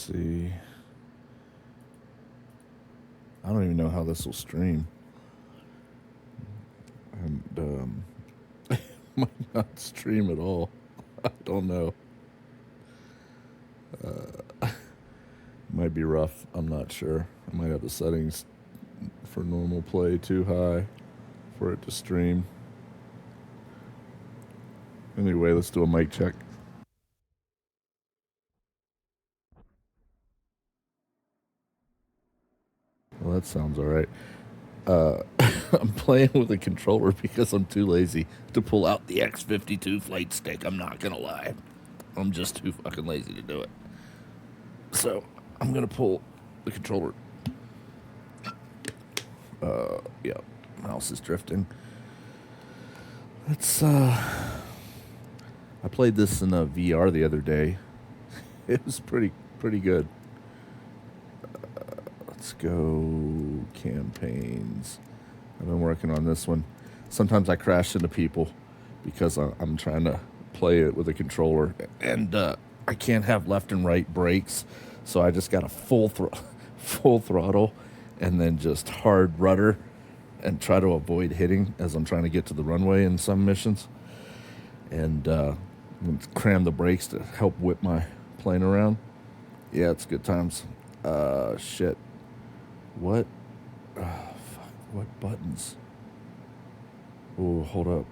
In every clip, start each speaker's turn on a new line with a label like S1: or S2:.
S1: see. I don't even know how this will stream. And might not stream at all. I don't know. Might be rough. I'm not sure. I might have the settings for normal play too high for it to stream. Anyway, let's do a mic check. Well, that sounds all right. I'm playing with a controller because I'm too lazy to pull out the X52 flight stick. I'm not going to lie. I'm just too fucking lazy to do it. So I'm going to pull the controller. Yeah, mouse is drifting. Let's, I played this in VR the other day. It was pretty good. Let's go campaigns. I've been working on this one. Sometimes I crash into people because I'm trying to play it with a controller, and I can't have left and right brakes, so I just got a full throttle, and then just hard rudder, and try to avoid hitting as I'm trying to get to the runway in some missions, and cram the brakes to help whip my plane around. Yeah, it's good times. Shit. What? Fuck. What buttons? Oh, hold up.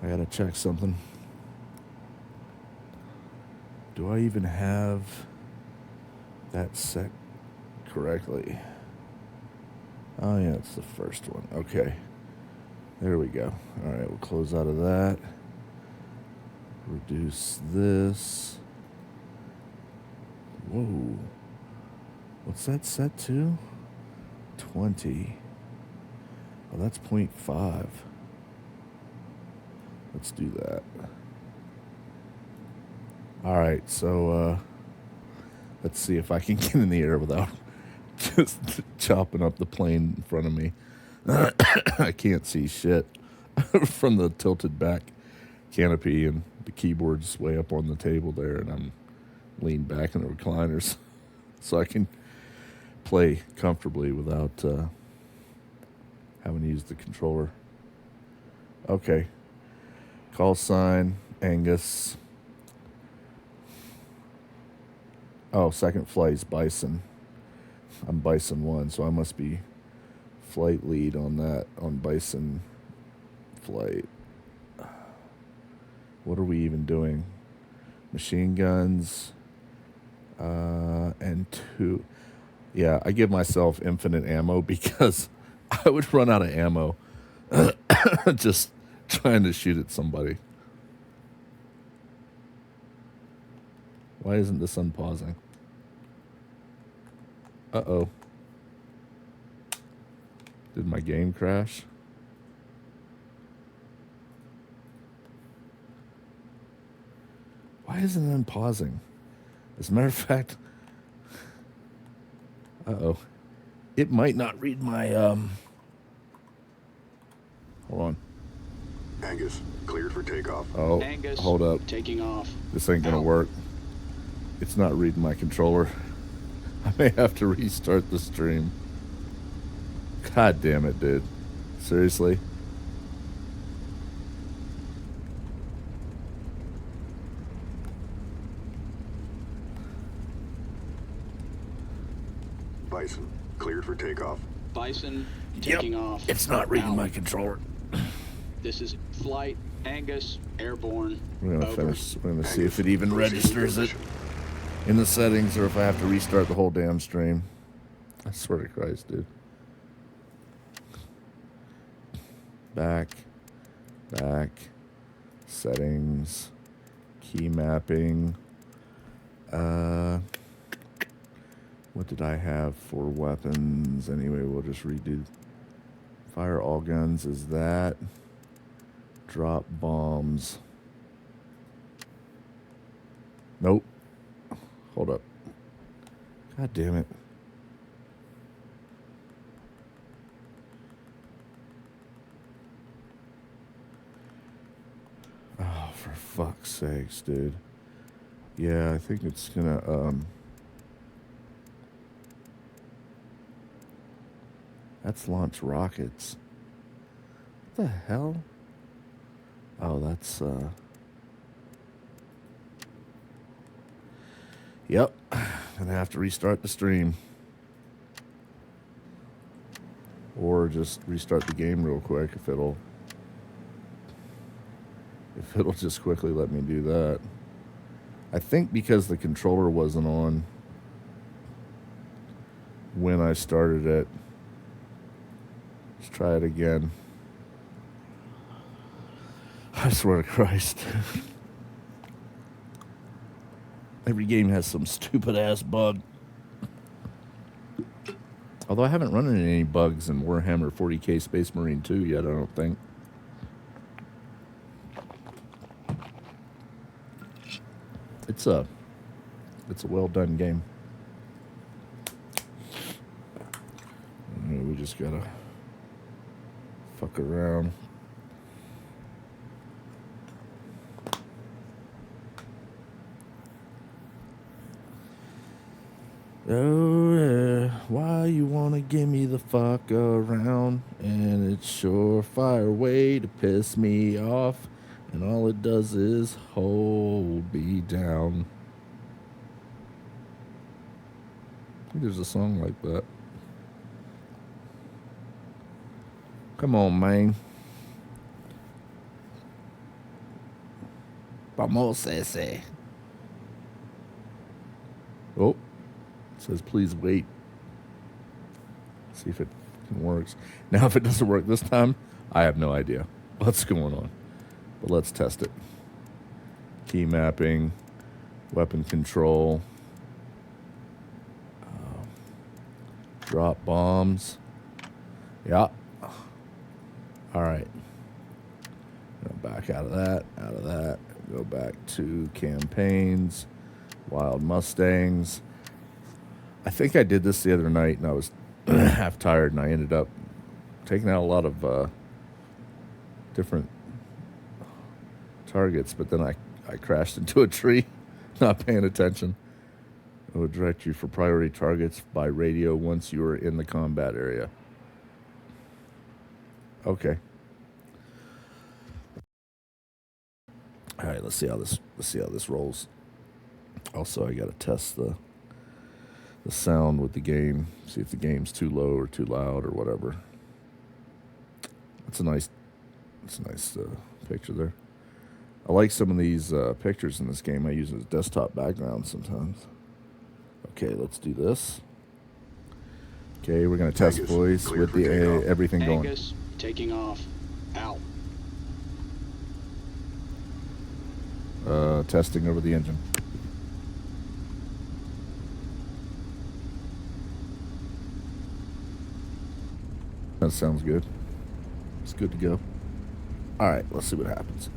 S1: I gotta check something. Do I even have that set correctly? Oh, yeah, it's the first one. Okay. There we go. All right, we'll close out of that. Reduce this. Whoa. What's that set to? 20. Oh, that's 0.5. Let's do that. All right, so let's see if I can get in the air without just chopping up the plane in front of me. I can't see shit from the tilted back canopy, and the keyboard's way up on the table there, and I'm leaned back in the recliners so I can play comfortably without having to use the controller. Okay. Call sign, Angus. Oh, second flight is Bison. I'm Bison 1, so I must be flight lead on that, on Bison flight. What are we even doing? Machine guns. And 2. Yeah, I give myself infinite ammo because I would run out of ammo just trying to shoot at somebody. Why isn't this unpausing? Uh-oh. Did my game crash? Why isn't it unpausing? As a matter of fact... Uh-oh. It might not read my, Hold on.
S2: Angus, cleared for takeoff.
S1: Oh,
S3: Angus,
S1: hold up.
S3: Taking off.
S1: This ain't gonna work. It's not reading my controller. I may have to restart the stream. God damn it, dude. Seriously?
S2: Bison, cleared for takeoff.
S3: Bison, taking off.
S1: It's not reading
S3: Now.
S1: my controller.
S3: This is flight, Angus, airborne.
S1: We're gonna
S3: Over.
S1: finish. We're gonna see if it even
S2: Proceed
S1: registers it
S2: position.
S1: in the settings, or if I have to restart the whole damn stream. I swear to Christ, dude. Back, settings, key mapping. What did I have for weapons? Anyway, we'll just redo. Fire all guns is that. Drop bombs. Nope. Hold up. God damn it. Oh, for fuck's sakes, dude. Yeah, I think it's gonna, that's launch rockets. What the hell? Oh, that's, yep. Gonna have to restart the stream. Or just restart the game real quick if it'll just quickly let me do that. I think because the controller wasn't on when I started it. Let's try it again. I swear to Christ. Every game has some stupid ass bug. Although I haven't run into any bugs in Warhammer 40k Space Marine 2 yet, I don't think. It's a well done game. We just gotta fuck around. Oh yeah, why you wanna give me the fuck around? And it's surefire way to piss me off. And all it does is hold me down. I think there's a song like that. Come on, man. Vamos, ese. Oh, it says please wait. See if it works. Now, if it doesn't work this time, I have no idea what's going on. But let's test it. Key mapping, weapon control, drop bombs. Yeah. All right. Go back out of that. Go back to campaigns, Wild Mustangs. I think I did this the other night, and I was half tired, and I ended up taking out a lot of different targets, but then I crashed into a tree, not paying attention. It will direct you for priority targets by radio once you are in the combat area. Okay. All right, let's see how this rolls. Also, I got to test the sound with the game, see if the game's too low or too loud or whatever. It's a nice picture there. I like some of these pictures in this game. I use as desktop backgrounds sometimes. Okay, let's do this. Okay, we're gonna test
S2: Angus,
S1: voice
S2: cleared
S1: with
S2: for
S1: the
S2: takeoff.
S1: everything going.
S3: Angus, taking off. Out.
S1: Testing over the engine. That sounds good. It's good to go. All right, let's see what happens.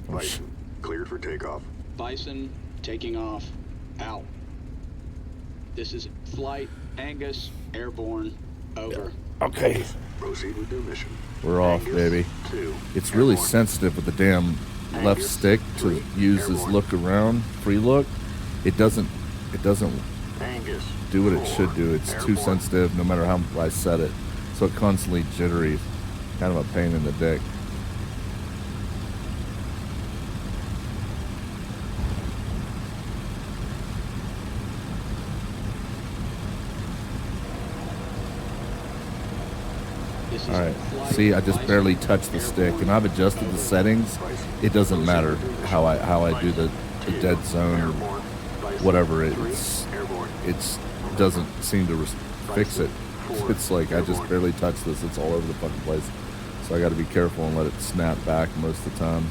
S2: Bison, cleared for takeoff.
S3: Bison, taking off. Out. This is flight. Angus, airborne. Over.
S1: Okay,
S2: Proceed with your mission.
S1: we're off,
S2: Angus,
S1: baby.
S2: 2,
S1: It's really
S2: airborne.
S1: sensitive with the damn left
S2: Angus,
S1: stick to
S2: 3,
S1: use this
S2: airborne.
S1: look around, free look. It doesn't
S2: Angus,
S1: do what it
S2: 4,
S1: should do. It's too
S2: airborne.
S1: sensitive no matter how I set it. So it constantly jittery. Kind of a pain in the dick.
S3: This is
S1: All right.
S3: flight.
S1: See, I just
S3: Bison,
S1: barely touched the stick, and I've adjusted the settings. It doesn't matter how I do the dead zone or
S2: Airborne. Bison,
S1: whatever.
S2: 3,
S1: It's
S2: airborne.
S1: doesn't seem to fix it.
S2: Four,
S1: It's like I just
S2: airborne.
S1: barely touched this. It's all over the fucking place. So I got to be careful and let it snap back most of the time.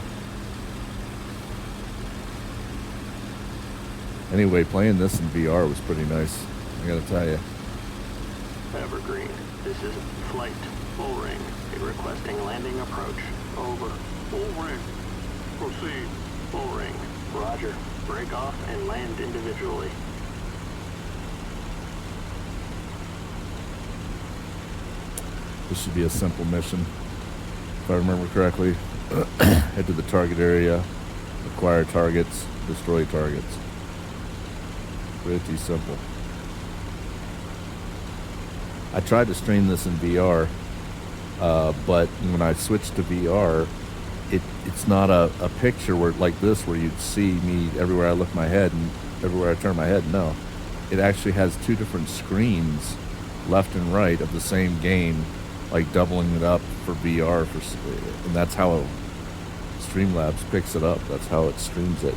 S1: Anyway, playing this in VR was pretty nice. I got to tell you.
S4: Evergreen, this is flight. Full ring. Requesting landing approach. Over. Full ring. Proceed. Full ring. Roger. Break off and land individually.
S1: This should be a simple mission. If I remember correctly, head to the target area, acquire targets, destroy targets. Pretty simple. I tried to stream this in VR, but when I switched to VR, it's not a picture where like this where you'd see me everywhere I look my head and everywhere I turn my head. No, it actually has two different screens, left and right, of the same game, like doubling it up for VR, and that's how Streamlabs picks it up. That's how it streams it.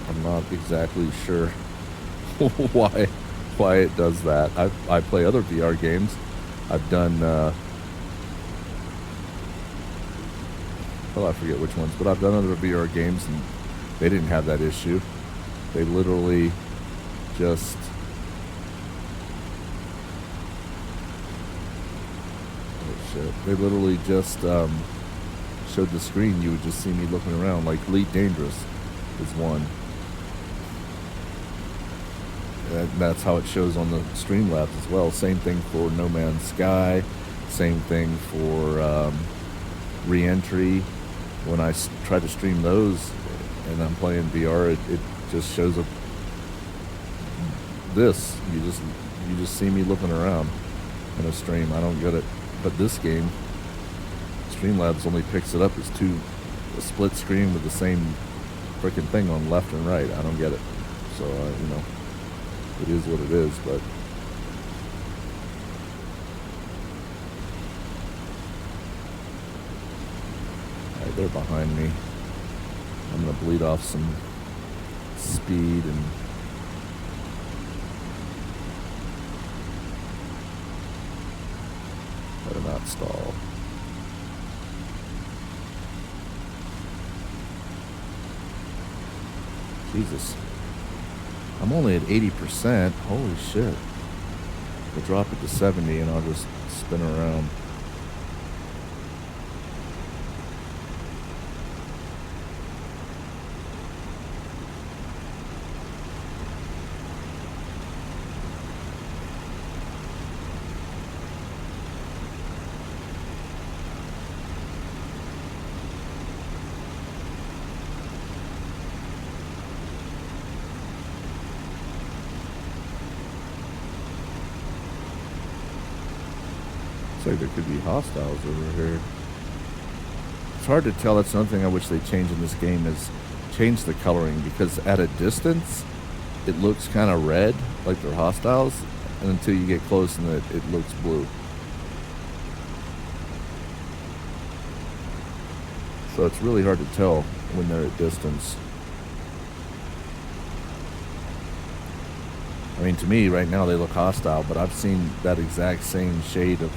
S1: I'm not exactly sure why it does that. I play other VR games. I've done I forget which ones, but I've done other VR games and they didn't have that issue. They literally just they literally just showed the screen. You would just see me looking around. Like Elite Dangerous is one. And that's how it shows on the Streamlabs as well. Same thing for No Man's Sky. Same thing for Re-Entry. When I try to stream those and I'm playing VR, it just shows up this. You just see me looking around in a stream. I don't get it. But this game, Streamlabs only picks it up as a split screen with the same freaking thing on left and right. I don't get it. So it is what it is. But alright, they're behind me. I'm gonna bleed off some speed and better not stall. Jesus. I'm only at 80%. Holy shit. We'll drop it to 70 and I'll just spin around. Looks like there could be hostiles over here. It's hard to tell. That's another thing I wish they changed in this game is change the coloring, because at a distance it looks kind of red like they're hostiles, and until you get close and it looks blue. So it's really hard to tell when they're at distance. I mean, to me right now they look hostile, but I've seen that exact same shade of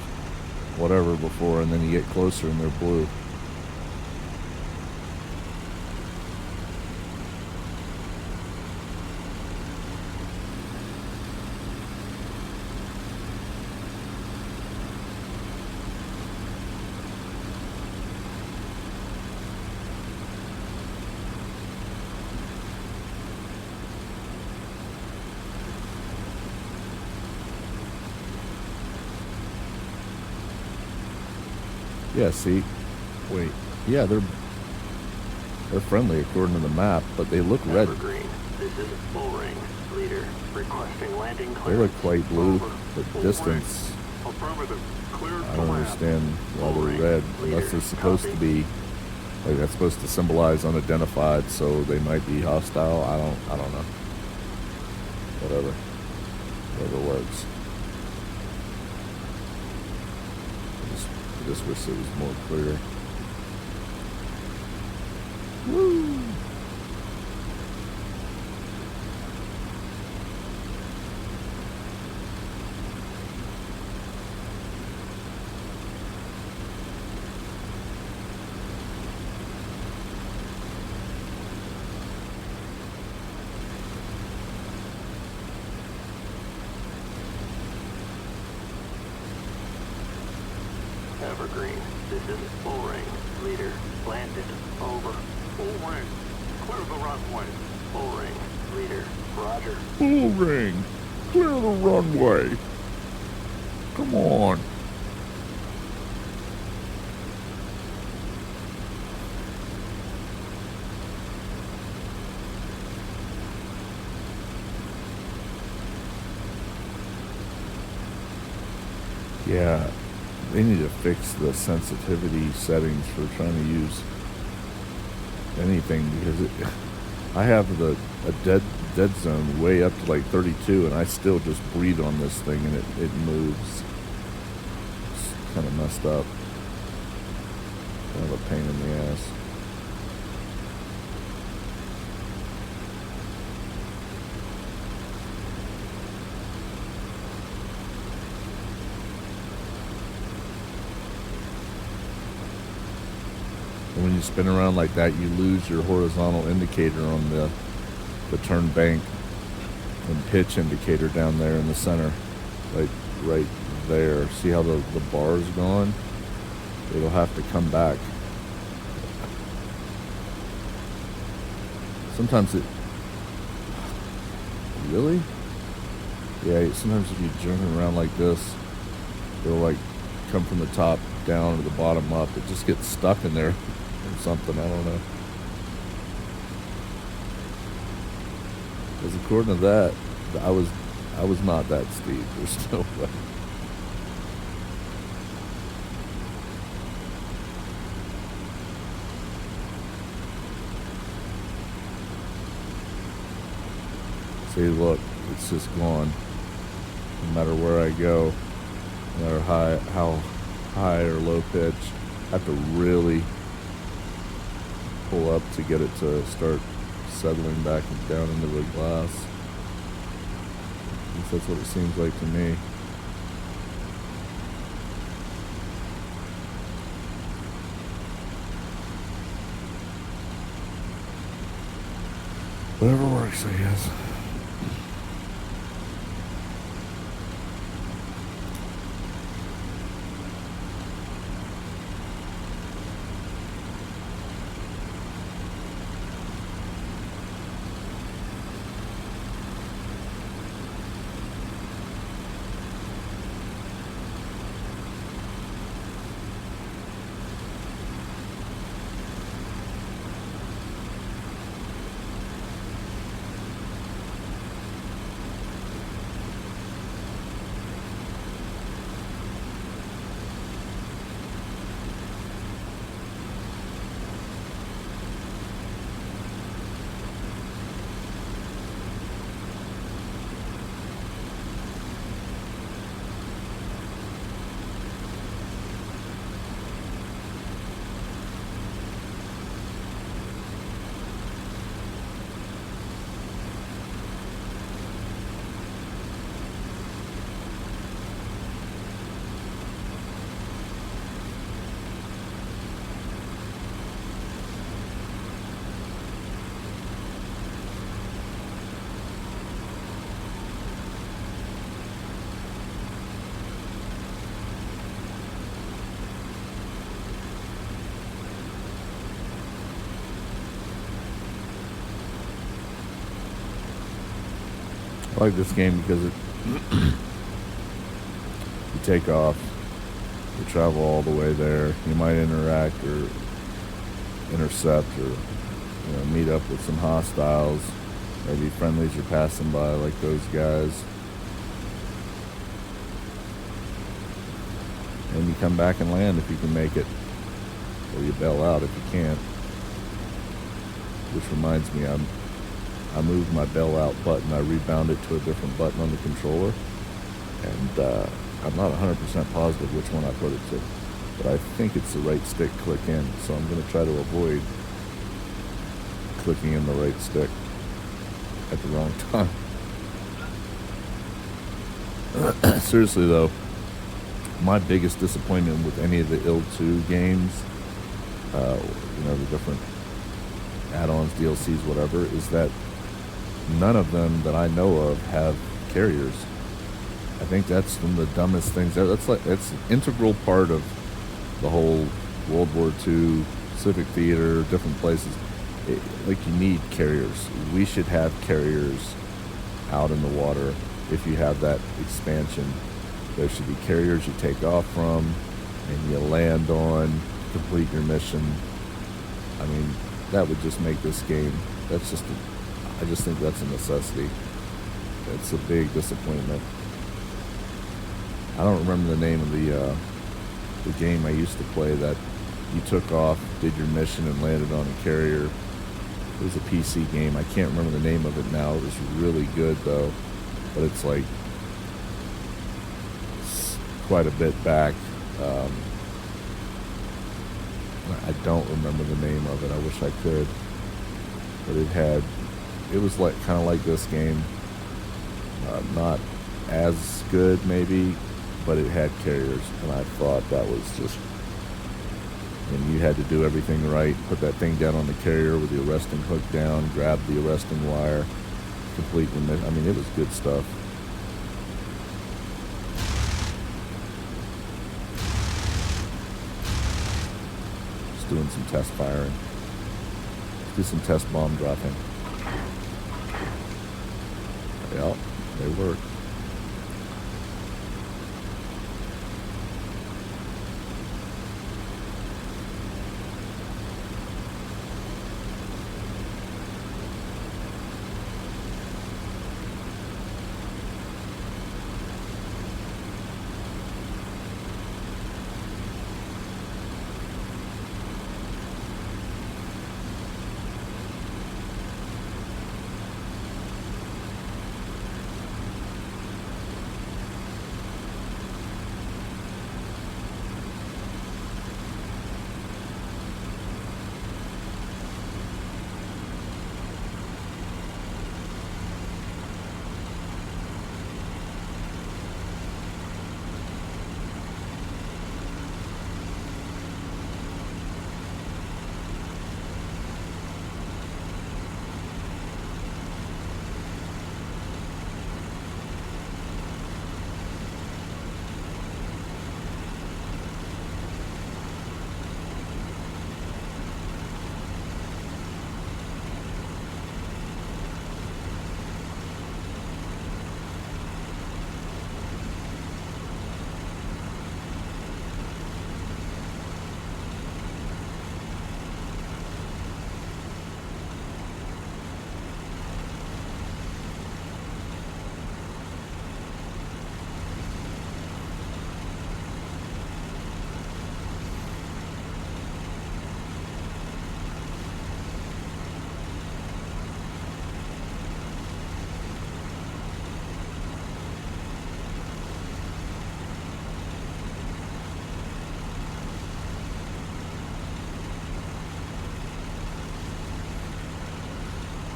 S1: whatever before, and then you get closer and they're blue. Yeah, see? Wait. Yeah, they're friendly according to the map, but they look red.
S4: Evergreen. This is full ring. Leader requesting landing
S1: They
S4: clearance.
S1: look quite blue,
S4: Over.
S1: but
S4: Full
S1: distance,
S2: ring. Affirmative. Cleared
S1: I
S2: to
S1: don't
S2: land.
S1: understand why
S4: Full
S1: they're
S4: ring.
S1: red,
S4: Leader,
S1: unless they're supposed to
S4: copy.
S1: be, like that's supposed to symbolize unidentified, so they might be hostile. I don't know. Whatever works. I just wish it was more clear. Woo!
S4: Evergreen. This is full ring. Leader landed. Over.
S2: Full ring. Clear the runway.
S4: Full ring. Leader. Roger.
S1: Full ring. Clear the runway. Come on. Yeah, they need to fix the sensitivity settings for trying to use anything because I have a dead zone way up to like 32, and I still just breathe on this thing and it moves. It's kind of messed up. Kind of a pain in the ass. And when you spin around like that, you lose your horizontal indicator on the turn bank and pitch indicator down there in the center, like right there. See how the bar's gone? It'll have to come back. Sometimes it... Really? Yeah, sometimes if you turn around like this, it'll like come from the top down or the bottom up. It just gets stuck in there or something. I don't know. Because according to that, I was not that steep. There's no way. See, look, it's just gone. No matter where I go, no matter how high or low pitch, I have to really pull up to get it to start settling back down into the glass. At least that's what it seems like to me. Whatever works, I guess. I like this game because it you take off, you travel all the way there, you might interact or intercept or meet up with some hostiles, maybe friendlies you're passing by like those guys, and you come back and land if you can make it, or you bail out if you can't. Which reminds me, I moved my bail out button. I rebound it to a different button on the controller, and I'm not 100% positive which one I put it to, but I think it's the right stick click in, so I'm going to try to avoid clicking in the right stick at the wrong time. Seriously though, my biggest disappointment with any of the IL-2 games, the different add-ons, DLCs, whatever, is that none of them that I know of have carriers. I think that's one of the dumbest things. That's an integral part of the whole World War II, Civic Theater, different places. You need carriers. We should have carriers out in the water. If you have that expansion, there should be carriers you take off from and you land on, complete your mission. I mean, that would just make this game, I just think that's a necessity. It's a big disappointment. I don't remember the name of the game I used to play that you took off, did your mission, and landed on a carrier. It was a PC game. I can't remember the name of it now. It was really good though, but it's like quite a bit back. I don't remember the name of it. I wish I could, but it was like kind of like this game. Not as good maybe, but it had carriers, and I thought that was just, and you had to do everything right, put that thing down on the carrier with the arresting hook down, grab the arresting wire, complete the mission. I mean, it was good stuff. Just doing some test firing. Let's do some test bomb dropping. Yep, they work.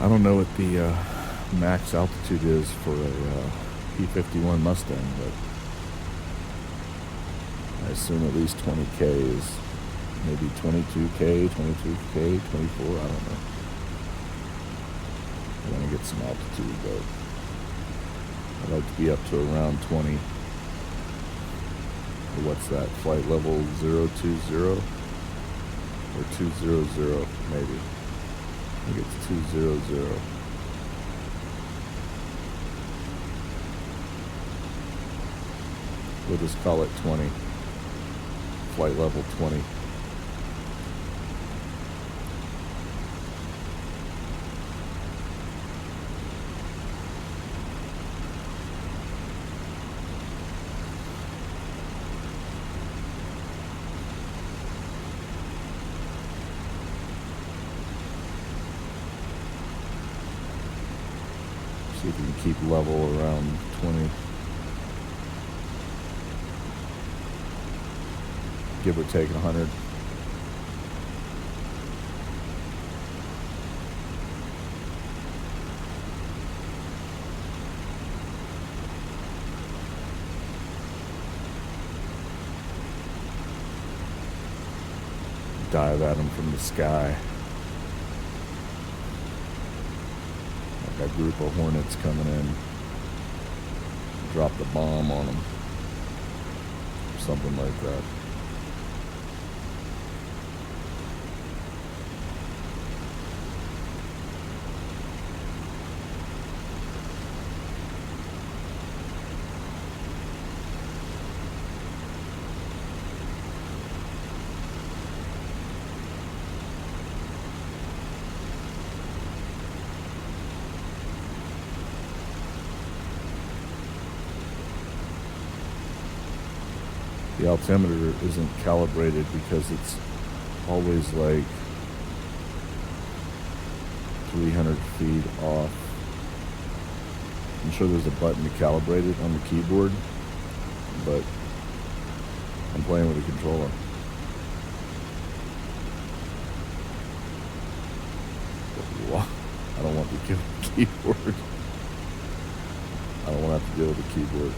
S1: I don't know what the max altitude is for a P51 Mustang, but I assume at least 20K is maybe 22K, 22K, 24, I don't know. I want to get some altitude, but I'd like to be up to around 20. Or what's that, flight level 020 or 200 maybe. I think it's 200. We'll just call it 20. Flight level 20. See if we can keep level around 20. Give or take 100. Dive at them from the sky. Like a group of hornets coming in. Drop the bomb on them. Something like that. the altimeter isn't calibrated because it's always like 300 feet off. I'm sure there's a button to calibrate it on the keyboard, but I'm playing with a controller. I don't want the keyboard. I don't want to have to deal with the keyboard.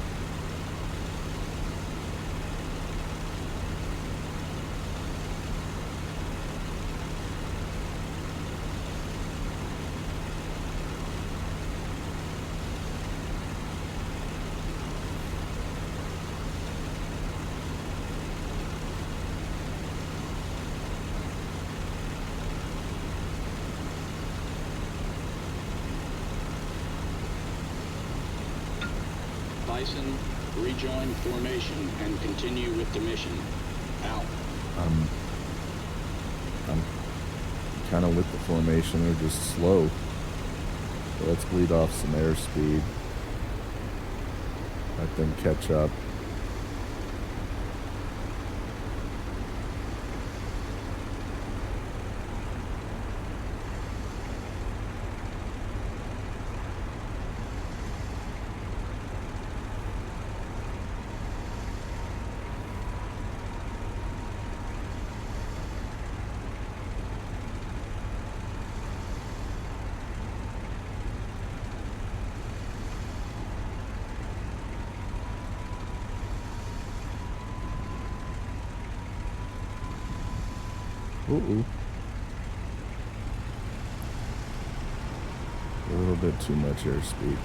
S3: Bison, rejoin formation and continue with the mission. Out.
S1: I'm kind of with the formation. They're just slow. So let's bleed off some airspeed. Let them catch up. Ooh. A little bit too much airspeed.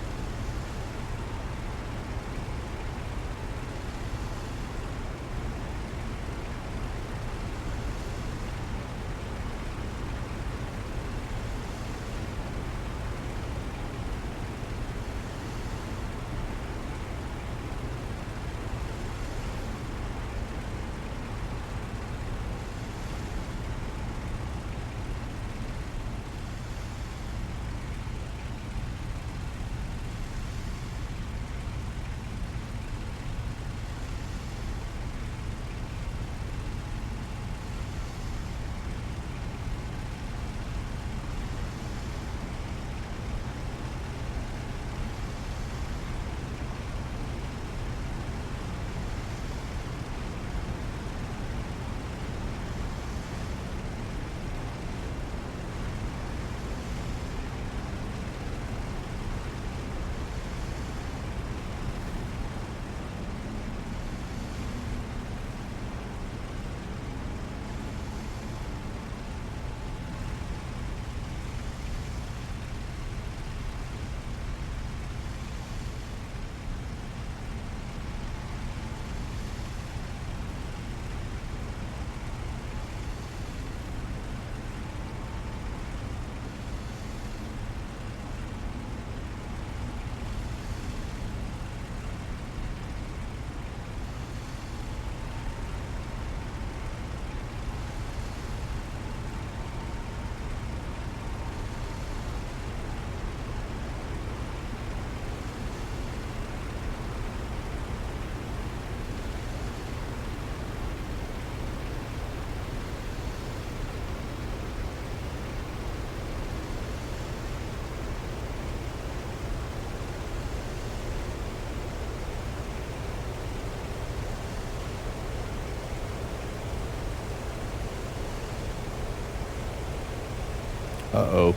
S1: Uh-oh.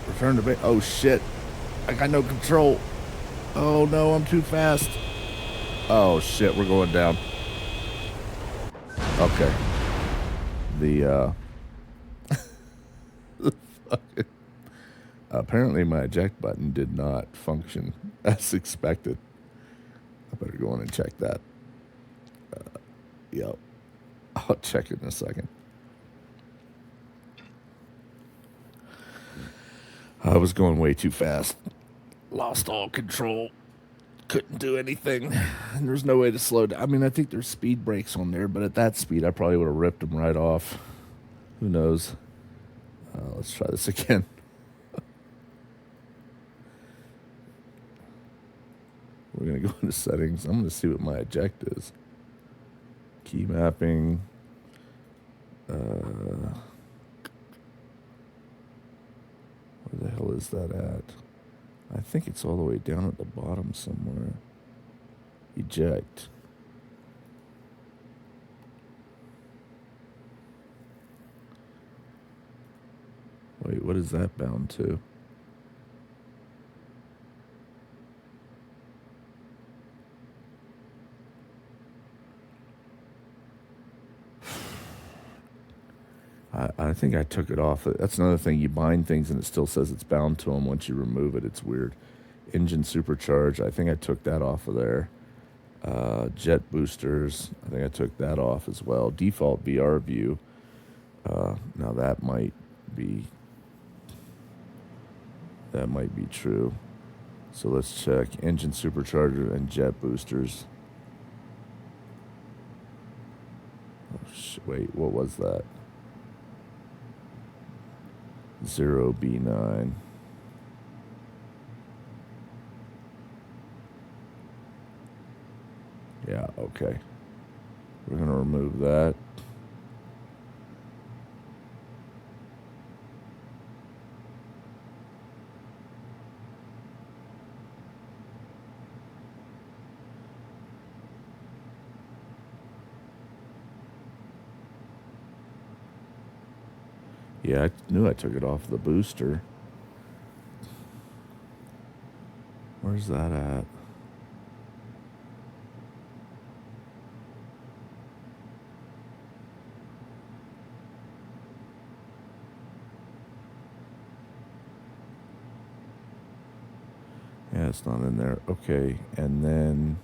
S1: Return to base. Oh, shit. I got no control. Oh, no, I'm too fast. Oh, shit, we're going down. Okay. The fucking... Apparently my eject button did not function as expected. I better go in and check that. Yep. I'll check it in a second. I was going way too fast. Lost all control. Couldn't do anything. And there's no way to slow down. I mean, I think there's speed brakes on there, but at that speed, I probably would have ripped them right off. Who knows? Let's try this again. We're going to go into settings. I'm going to see what my eject is. Key mapping. Where the hell is that at? I think it's all the way down at the bottom somewhere. Eject. Wait, what is that bound to? I think I took it off. That's another thing. You bind things and it still says it's bound to them once you remove it. It's weird. Engine supercharge. I think I took that off of there. Jet boosters. I think I took that off as well. Default VR view. Now that might be true. So let's check engine supercharger and jet boosters. Oh, wait, what was that? 0B9. Yeah, okay. We're going to remove that. Yeah, I knew I took it off the booster. Where's that at? Yeah, it's not in there. Okay, and then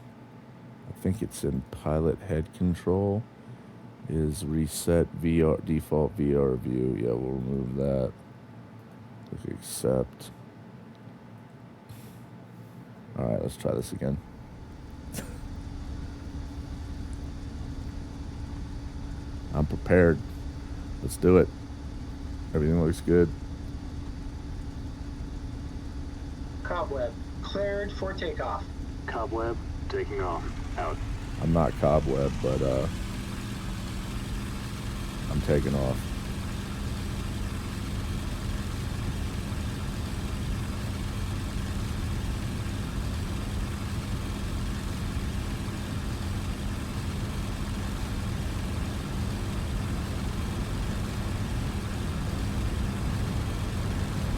S1: I think it's in pilot head control. Is reset VR default VR view. Yeah, we'll remove that. Click accept. All right, let's try this again. I'm prepared. Let's do it. Everything looks good.
S5: Cobweb, cleared for takeoff.
S4: Cobweb, taking off. Out.
S1: I'm not cobweb, but I'm taking off.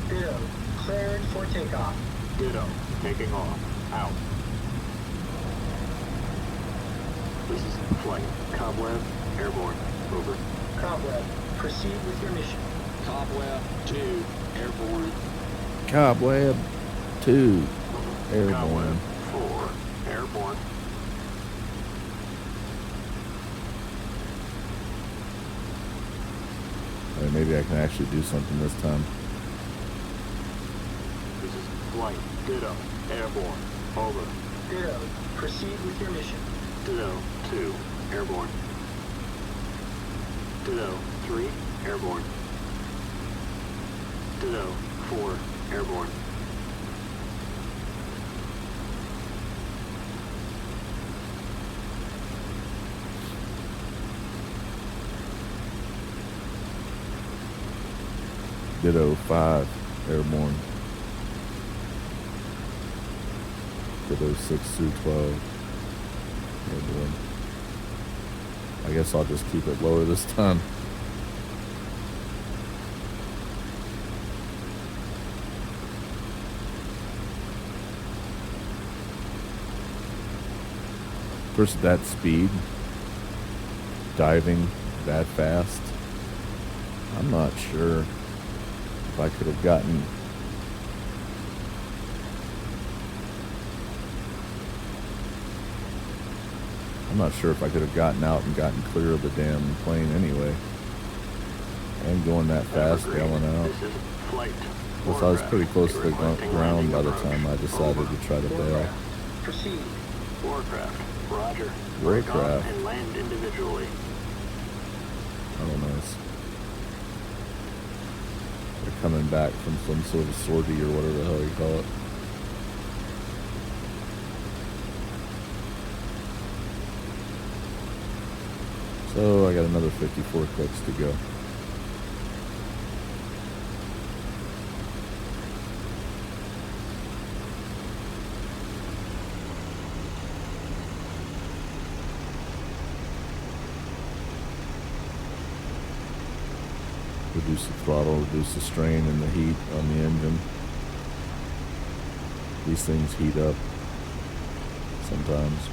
S5: Ditto, cleared for takeoff.
S4: Ditto, taking off. Out. This is flight. Cobweb, airborne. Over.
S5: Cobweb, proceed with your mission.
S3: Cobweb 2, airborne.
S1: Cobweb 2, airborne.
S4: Cobweb 4, airborne.
S1: All right, maybe I can actually do something this time.
S4: This is flight. Ditto, airborne. Over.
S5: Ditto, proceed with your mission.
S4: Ditto 2, airborne. Ditto 3, airborne. Ditto 4, airborne.
S1: Ditto 5, airborne. Ditto 6 through 12, airborne. I guess I'll just keep it lower this time. Of course, that speed, diving that fast, I'm not sure if I could have gotten out and gotten clear of the damn plane anyway. And going that fast, bailing out.
S4: This is flight.
S1: Plus, I was pretty close to the
S4: Requesting
S1: ground by the
S4: landing
S1: time I decided
S4: approach.
S1: to try to bail.
S5: Warcraft, proceed.
S4: Warcraft. Roger.
S1: Warcraft.
S4: Break off and land individually.
S1: Oh, nice. They're coming back from some sort of sortie or whatever the hell you call it. So I got another 54 clicks to go. Reduce the throttle, reduce the strain and the heat on the engine. These things heat up sometimes.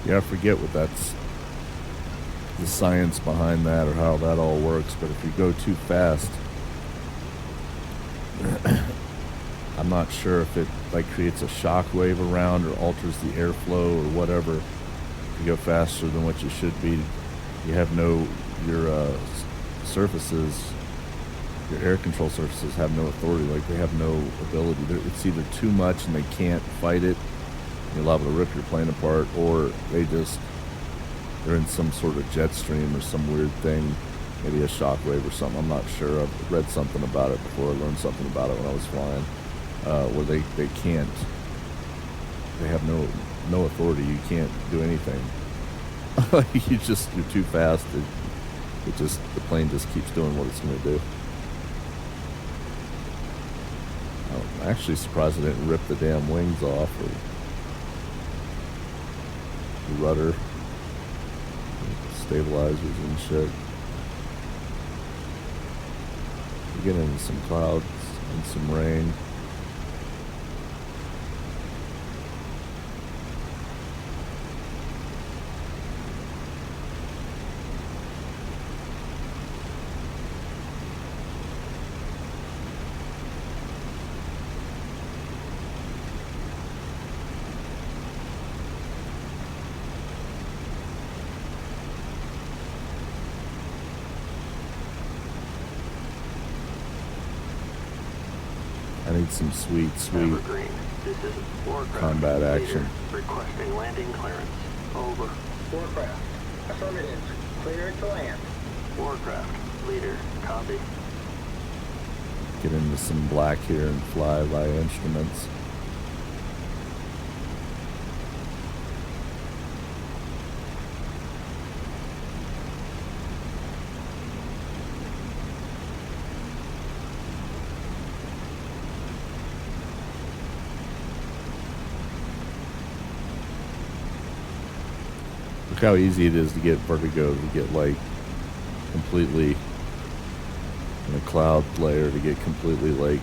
S1: Yeah, I forget what that's, the science behind that or how that all works, but if you go too fast, I'm not sure if it like creates a shock wave around or alters the airflow or whatever. If you go faster than what you should be, you have your surfaces, your air control surfaces have no authority, like they have no ability. It's either too much and they can't fight it, you're liable to rip your plane apart, or they're in some sort of jet stream or some weird thing, maybe a shock wave or something. I'm not sure. I've read something about it before. I learned something about it when I was flying, where they can't, they have no authority. You can't do anything. You're too fast. The plane just keeps doing what it's going to do. I'm actually surprised I didn't rip the damn wings off or the rudder, stabilizers and shit. We get into some clouds and some rain. I need some sweet
S4: Evergreen, this is Warcraft.
S1: combat
S4: Leader,
S1: action.
S4: requesting landing clearance. Over.
S5: Warcraft. Affirmative. Cleared to land.
S4: Warcraft. Leader, copy.
S1: Get into some black here and fly by instruments. Look how easy it is to get vertigo, to get like completely in a cloud layer, to get completely like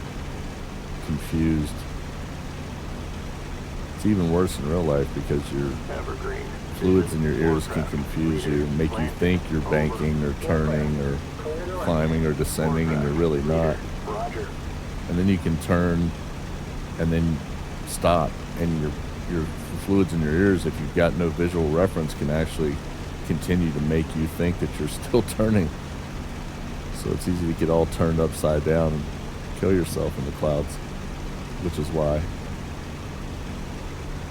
S1: confused. It's even worse in real life because your
S4: Evergreen.
S1: fluids in your ears can confuse you and make you think you're banking or turning or climbing or descending, and you're really not.
S4: Roger.
S1: And then you can turn and then stop, and your fluids in your ears, if you've got no visual reference, can actually continue to make you think that you're still turning. So it's easy to get all turned upside down and kill yourself in the clouds, which is why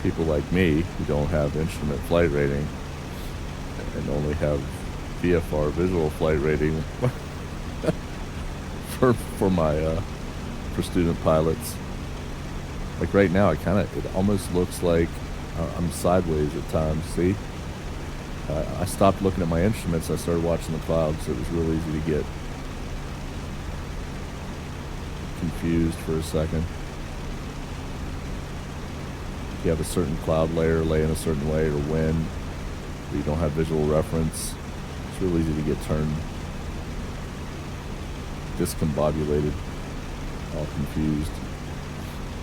S1: people like me, who don't have instrument flight rating and only have VFR visual flight rating for student pilots, like right now, it almost looks like I'm sideways at times. See, I stopped looking at my instruments. I started watching the clouds. So it was real easy to get confused for a second. If you have a certain cloud layer lay in a certain way, or wind, but you don't have visual reference, it's real easy to get turned, discombobulated, all confused,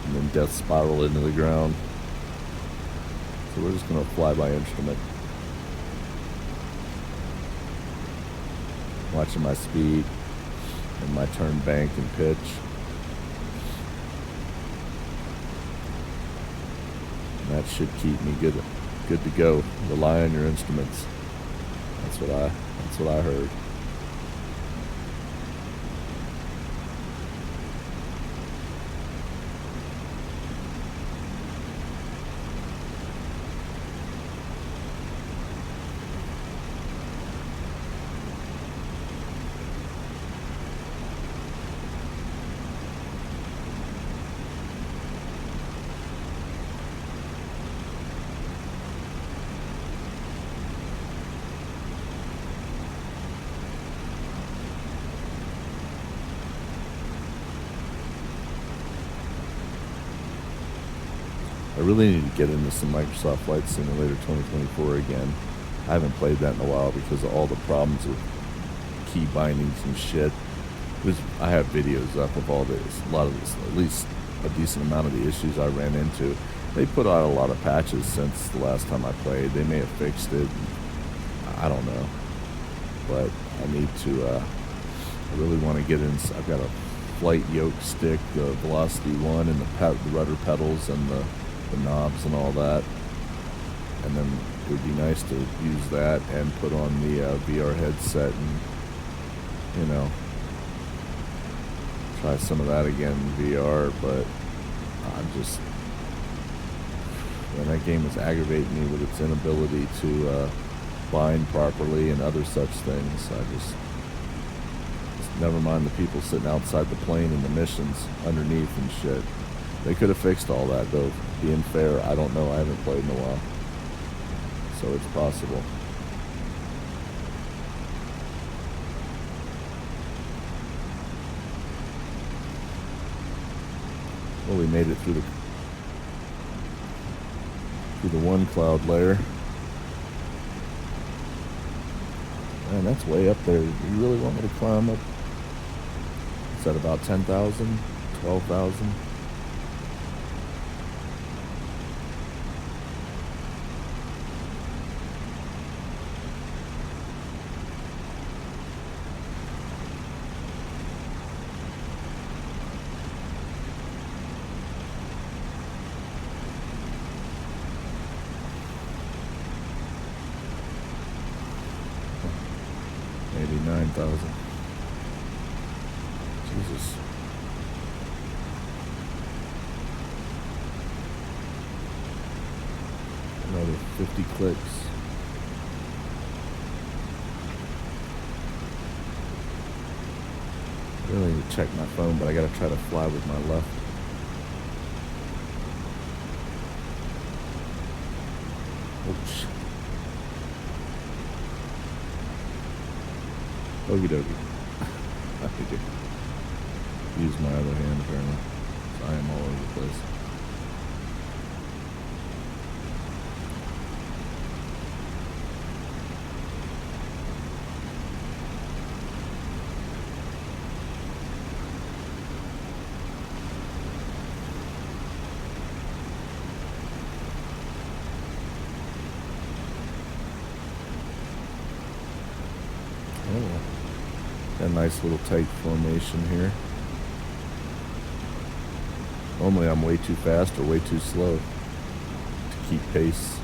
S1: and then death spiral into the ground. So we're just going to fly by instrument. Watching my speed and my turn bank and pitch. And that should keep me good good to go. Rely on your instruments. That's what I heard. I really need to get into some Microsoft Flight Simulator 2024 again. I haven't played that in a while because of all the problems with key bindings and shit. I have videos up of all this, a lot of this, at least a decent amount of the issues I ran into. They put out a lot of patches since the last time I played. They may have fixed it. I don't know. But I need to, I really want to get in. I've got a flight yoke stick, the Velocity 1, and the rudder pedals and the knobs and all that. And then it would be nice to use that and put on the VR headset and, you know, try some of that again in VR. But I'm just, man, that game is aggravating me with its inability to bind properly and other such things. I just never mind the people sitting outside the plane in the missions underneath and shit. They could have fixed all that, though. Being fair, I don't know. I haven't played in a while. So it's possible. Well, we made it through the one cloud layer. Man, that's way up there. You really want me to climb up? Is that about 10,000? 12,000? Maybe 9,000. Jesus. Another 50 clicks. I really need to check my phone, but I gotta try to fly with my left. Oops. Okie dokie. I think I use my other hand apparently. So I am all over the place. Oh. A nice little tight formation here. Normally I'm way too fast or way too slow to keep pace.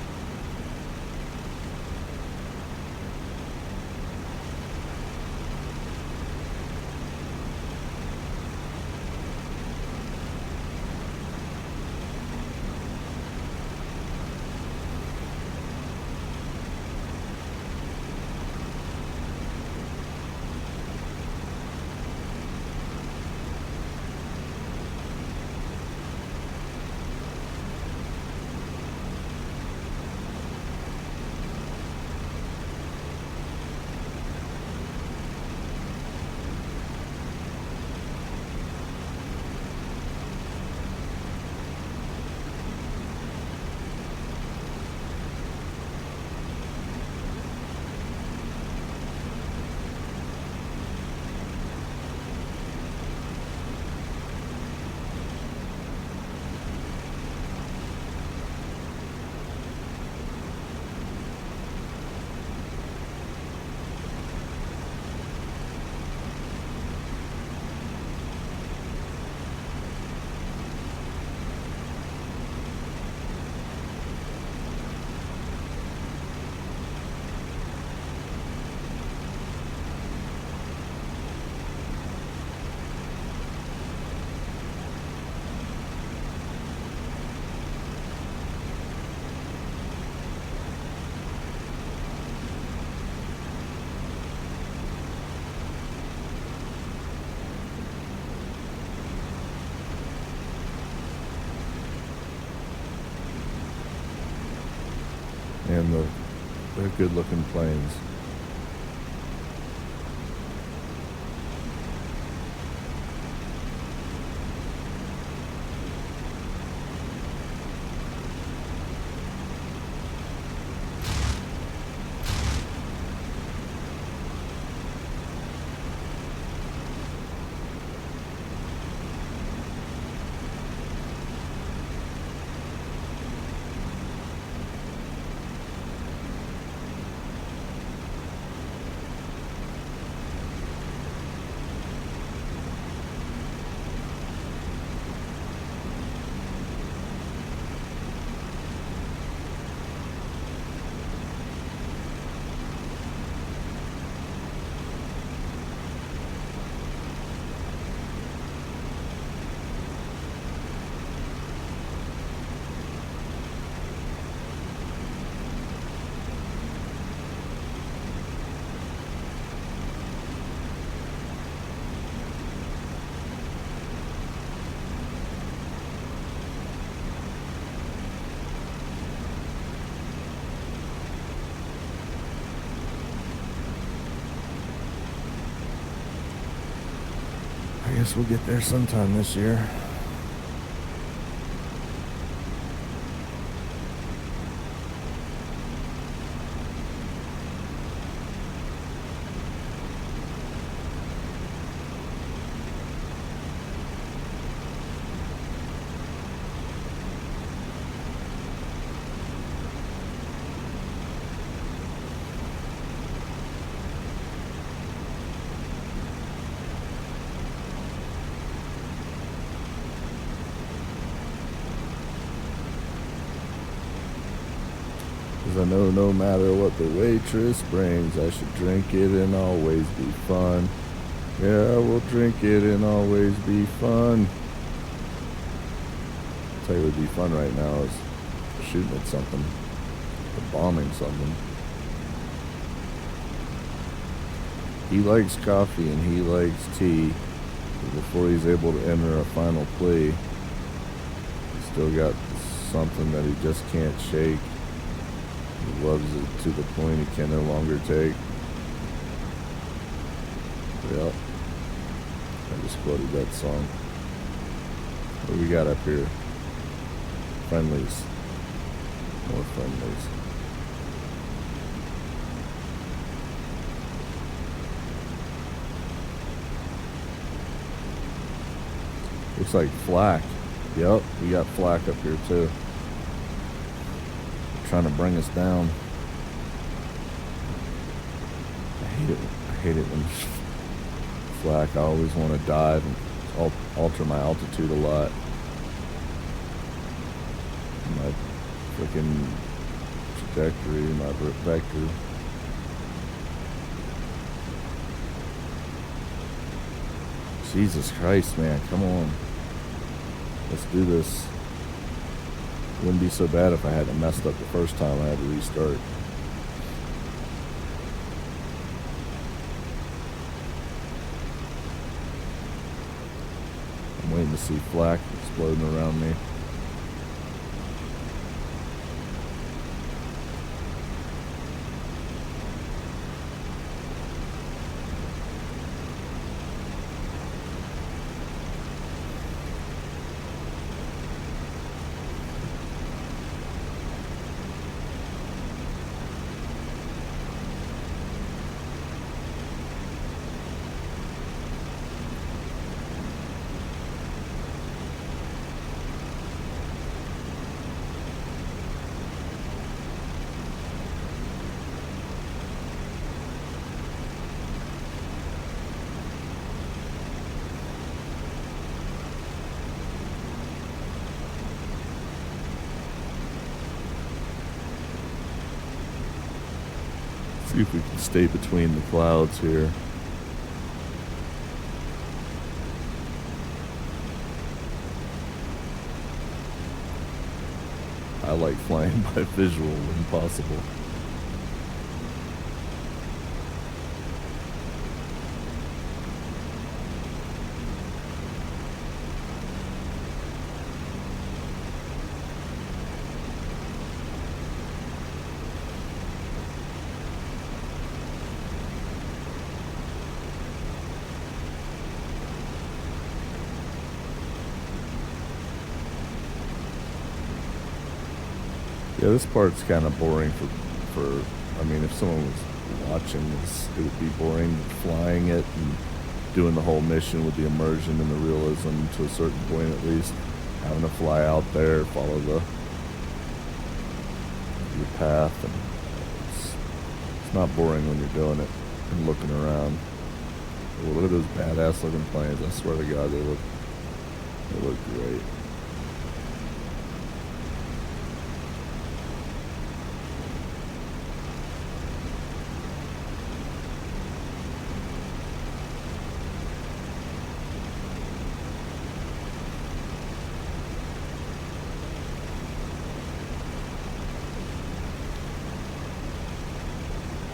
S1: they're good looking planes. I guess we'll get there sometime this year. I know no matter what the waitress brings, I should drink it and always be fun. Yeah, I will drink it and always be fun. I'll tell you what would be fun right now is shooting at something, or bombing something. He likes coffee and he likes tea. But before he's able to enter a final plea, he's still got something that he just can't shake. He loves it to the point he can no longer take. Yep. I just quoted that song. What do we got up here? Friendlies. More friendlies. Looks like flak. Yep, we got flak up here too. Trying to bring us down. I hate it when flak. I always want to dive and alter my altitude a lot. My freaking trajectory, my vector. Jesus Christ, man, come on. Let's do this. Wouldn't be so bad if I hadn't messed up the first time I had to restart. I'm waiting to see flak exploding around me. See if we can stay between the clouds here. I like flying by visual when possible. Yeah, this part's kind of boring for. I mean, if someone was watching this, it would be boring flying it and doing the whole mission with the immersion and the realism to a certain point at least. Having to fly out there, follow your path, and it's not boring when you're doing it and looking around. Well, look at those badass looking planes. I swear to God, they look great.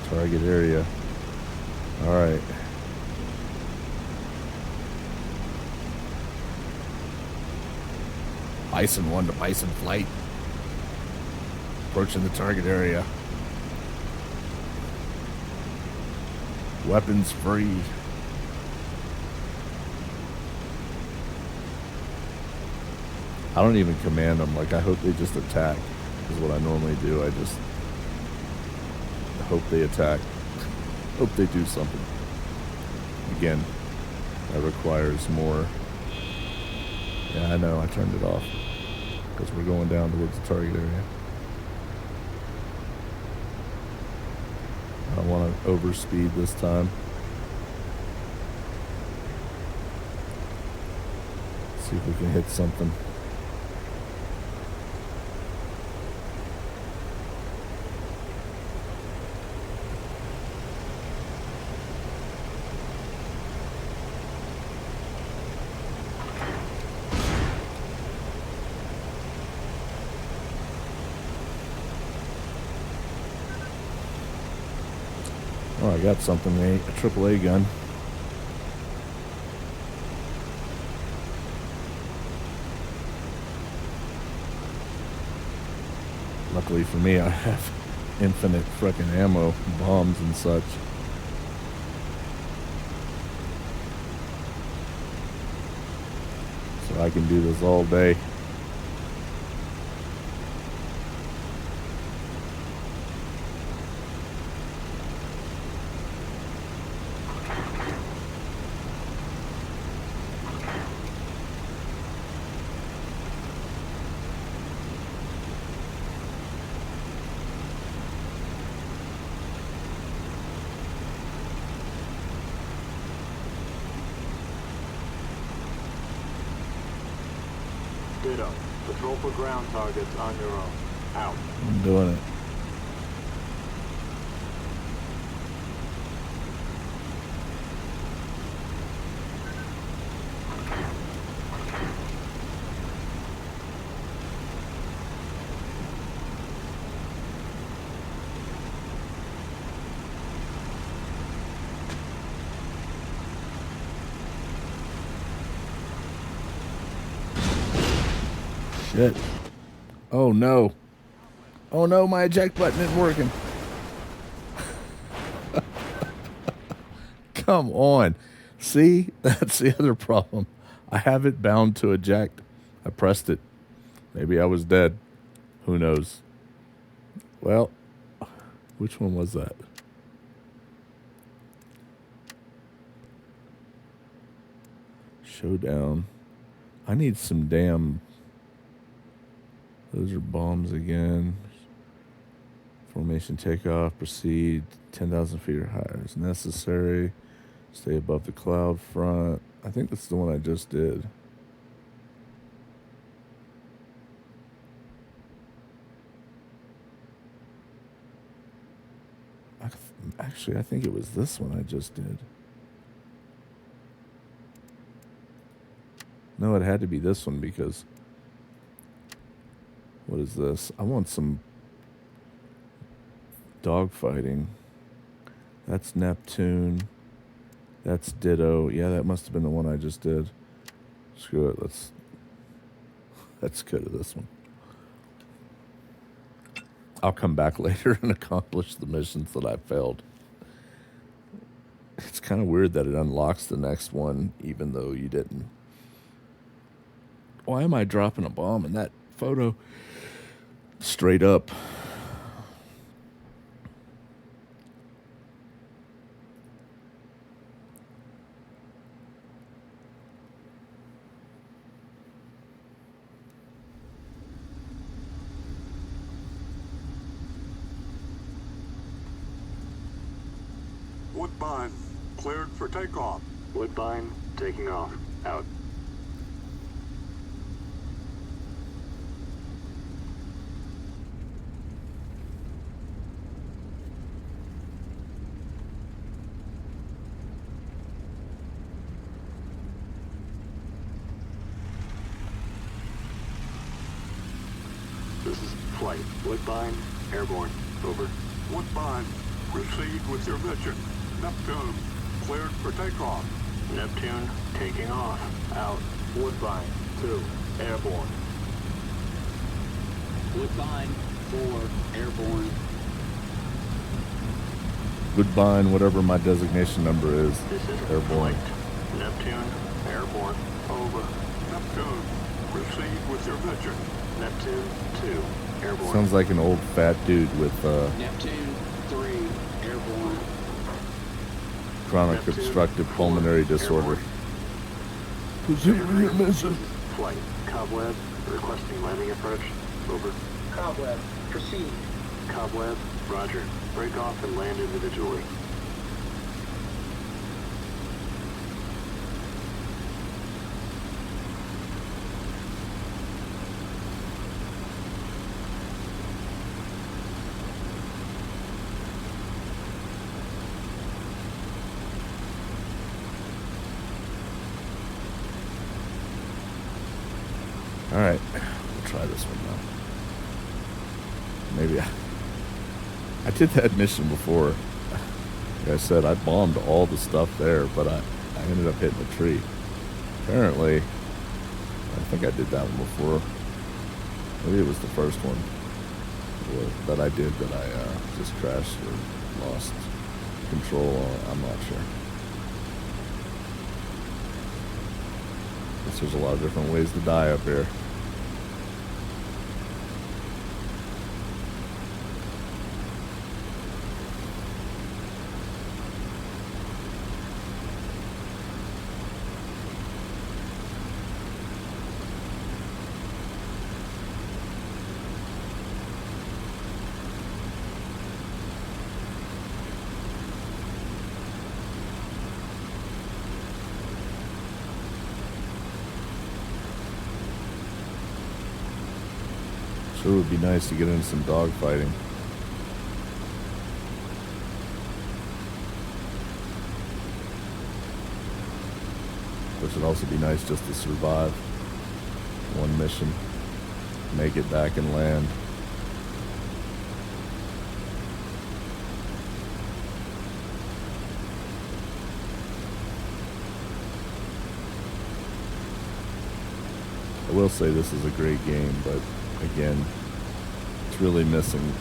S1: Target area. All right. Bison 1 to Bison flight. Approaching the target area. Weapons free. I don't even command them. Like, I hope they just attack is what I normally do. I just hope they attack. Hope they do something. Again, that requires more. Yeah, I know, I turned it off because we're going down towards the target area. I don't want to overspeed this time. See if we can hit something. Oh, I got something, a AAA gun. Luckily for me, I have infinite frickin' ammo, bombs and such. So I can do this all day.
S2: Ditto. Patrol for ground targets on your own. Out.
S1: I'm doing it. Shit. Oh no. Oh no, my eject button isn't working. Come on. See? That's the other problem. I have it bound to eject. I pressed it. Maybe I was dead. Who knows? Well, which one was that? Showdown. I need some damn... Those are bombs again. Formation takeoff. Proceed 10,000 feet or higher is necessary. Stay above the cloud front. I think that's the one I just did. Actually, I think it was this one I just did. No, it had to be this one because... What is this? I want some dogfighting. That's Neptune. That's Ditto. Yeah, that must have been the one I just did. Screw it. Let's go to this one. I'll come back later and accomplish the missions that I failed. It's kind of weird that it unlocks the next one, even though you didn't. Why am I dropping a bomb in that photo? Straight up.
S2: Woodbine, cleared for takeoff.
S4: Woodbine, taking off. Out. This is flight. Woodbine, airborne. Over.
S2: Woodbine, proceed with your mission. Neptune, cleared for takeoff.
S4: Neptune, taking off. Out.
S2: Woodbine, 2, airborne.
S3: Woodbine, 4, airborne.
S1: Woodbine, whatever my designation number is.
S4: This is
S1: Airborne.
S4: flight. Neptune, airborne. Over.
S2: Neptune, proceed with your mission.
S4: Neptune, 2, airborne.
S1: Sounds like an old fat dude with
S3: Neptune, 3, airborne.
S1: chronic
S4: Neptune,
S1: obstructive
S4: 4,
S1: pulmonary disorder.
S4: airborne.
S1: Proceed with your mission.
S4: Flight. Cobweb, requesting landing approach. Over.
S5: Cobweb, proceed.
S4: Cobweb, roger. Break off and land individually.
S1: All right, we'll try this one now. Maybe I did that mission before. Like I said, I bombed all the stuff there, but I ended up hitting a tree. Apparently, I think I did that one before. Maybe it was the first one that I did that I just crashed or lost control on. I'm not sure. Guess there's a lot of different ways to die up here. Sure would be nice to get into some dogfighting. Of course, it'd also be nice just to survive one mission, make it back and land. I will say this is a great game, but again, it's really missing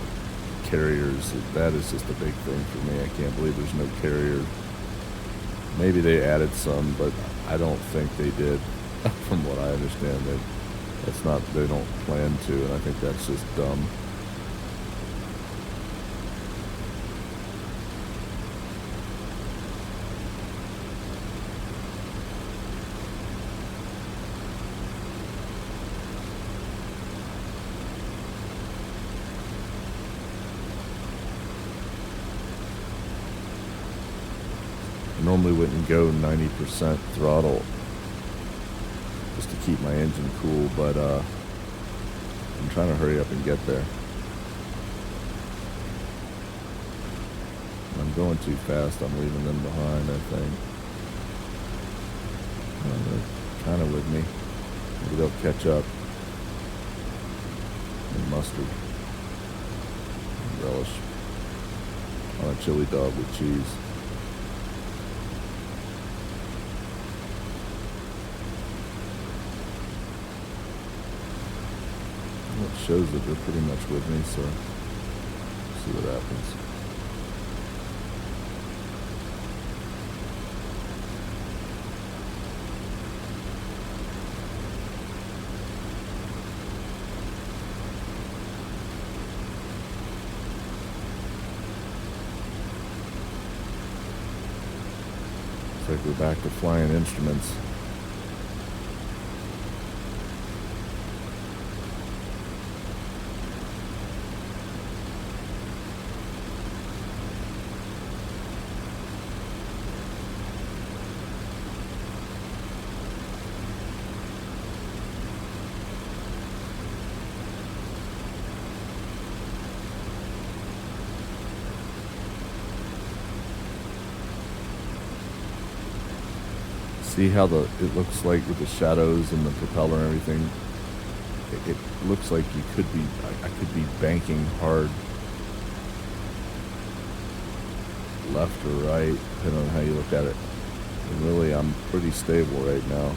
S1: carriers. That is just a big thing for me. I can't believe there's no carrier. Maybe they added some, but I don't think they did. From what I understand, they don't plan to, and I think that's just dumb. I normally wouldn't go 90% throttle just to keep my engine cool, but I'm trying to hurry up and get there. I'm going too fast. I'm leaving them behind, I think. They're kind of with me. Maybe they'll catch up. And mustard. And relish. On a chili dog with cheese. It shows that they're pretty much with me, so see what happens. like we're back to flying instruments. See how it looks like with the shadows and the propeller and everything? It looks like you could be, I could be banking hard left or right, depending on how you look at it. And really, I'm pretty stable right now.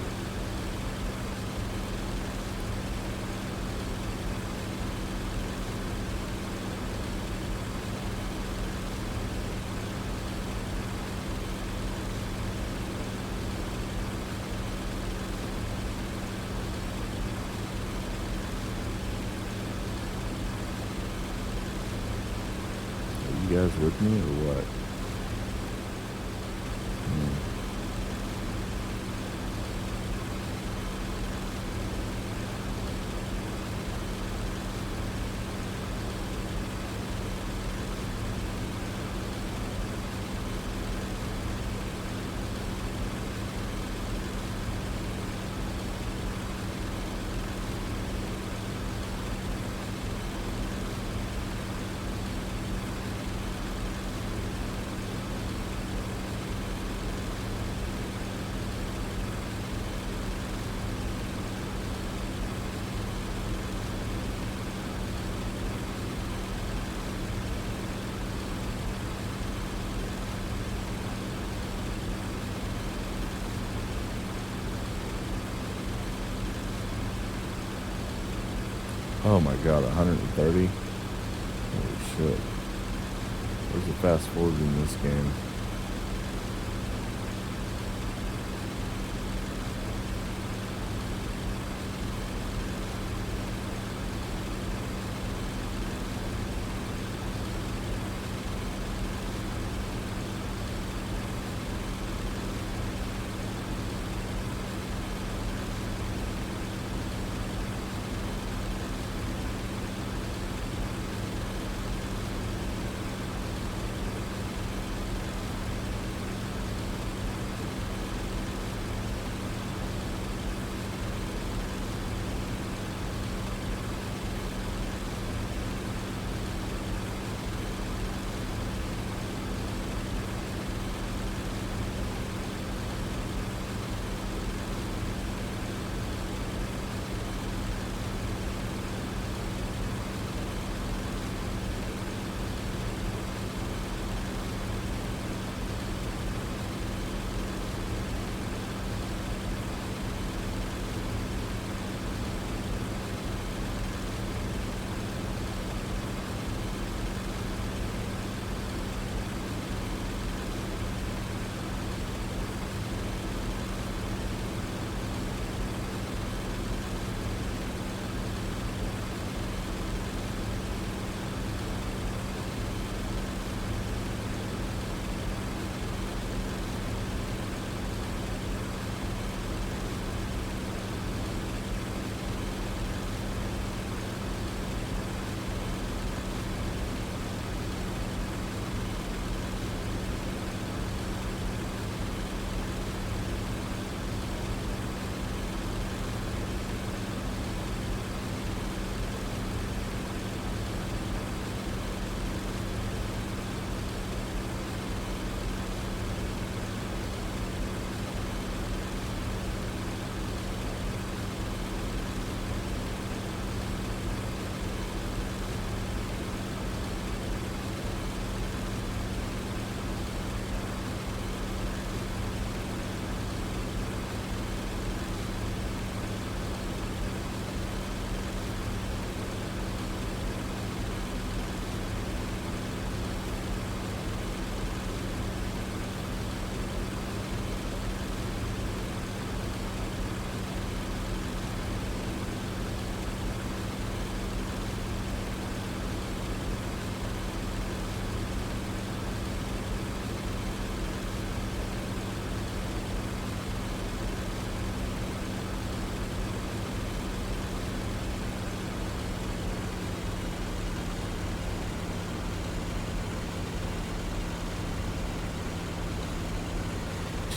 S1: You guys with me or what? Oh my god, 130? Holy shit. Where's the fast forward in this game?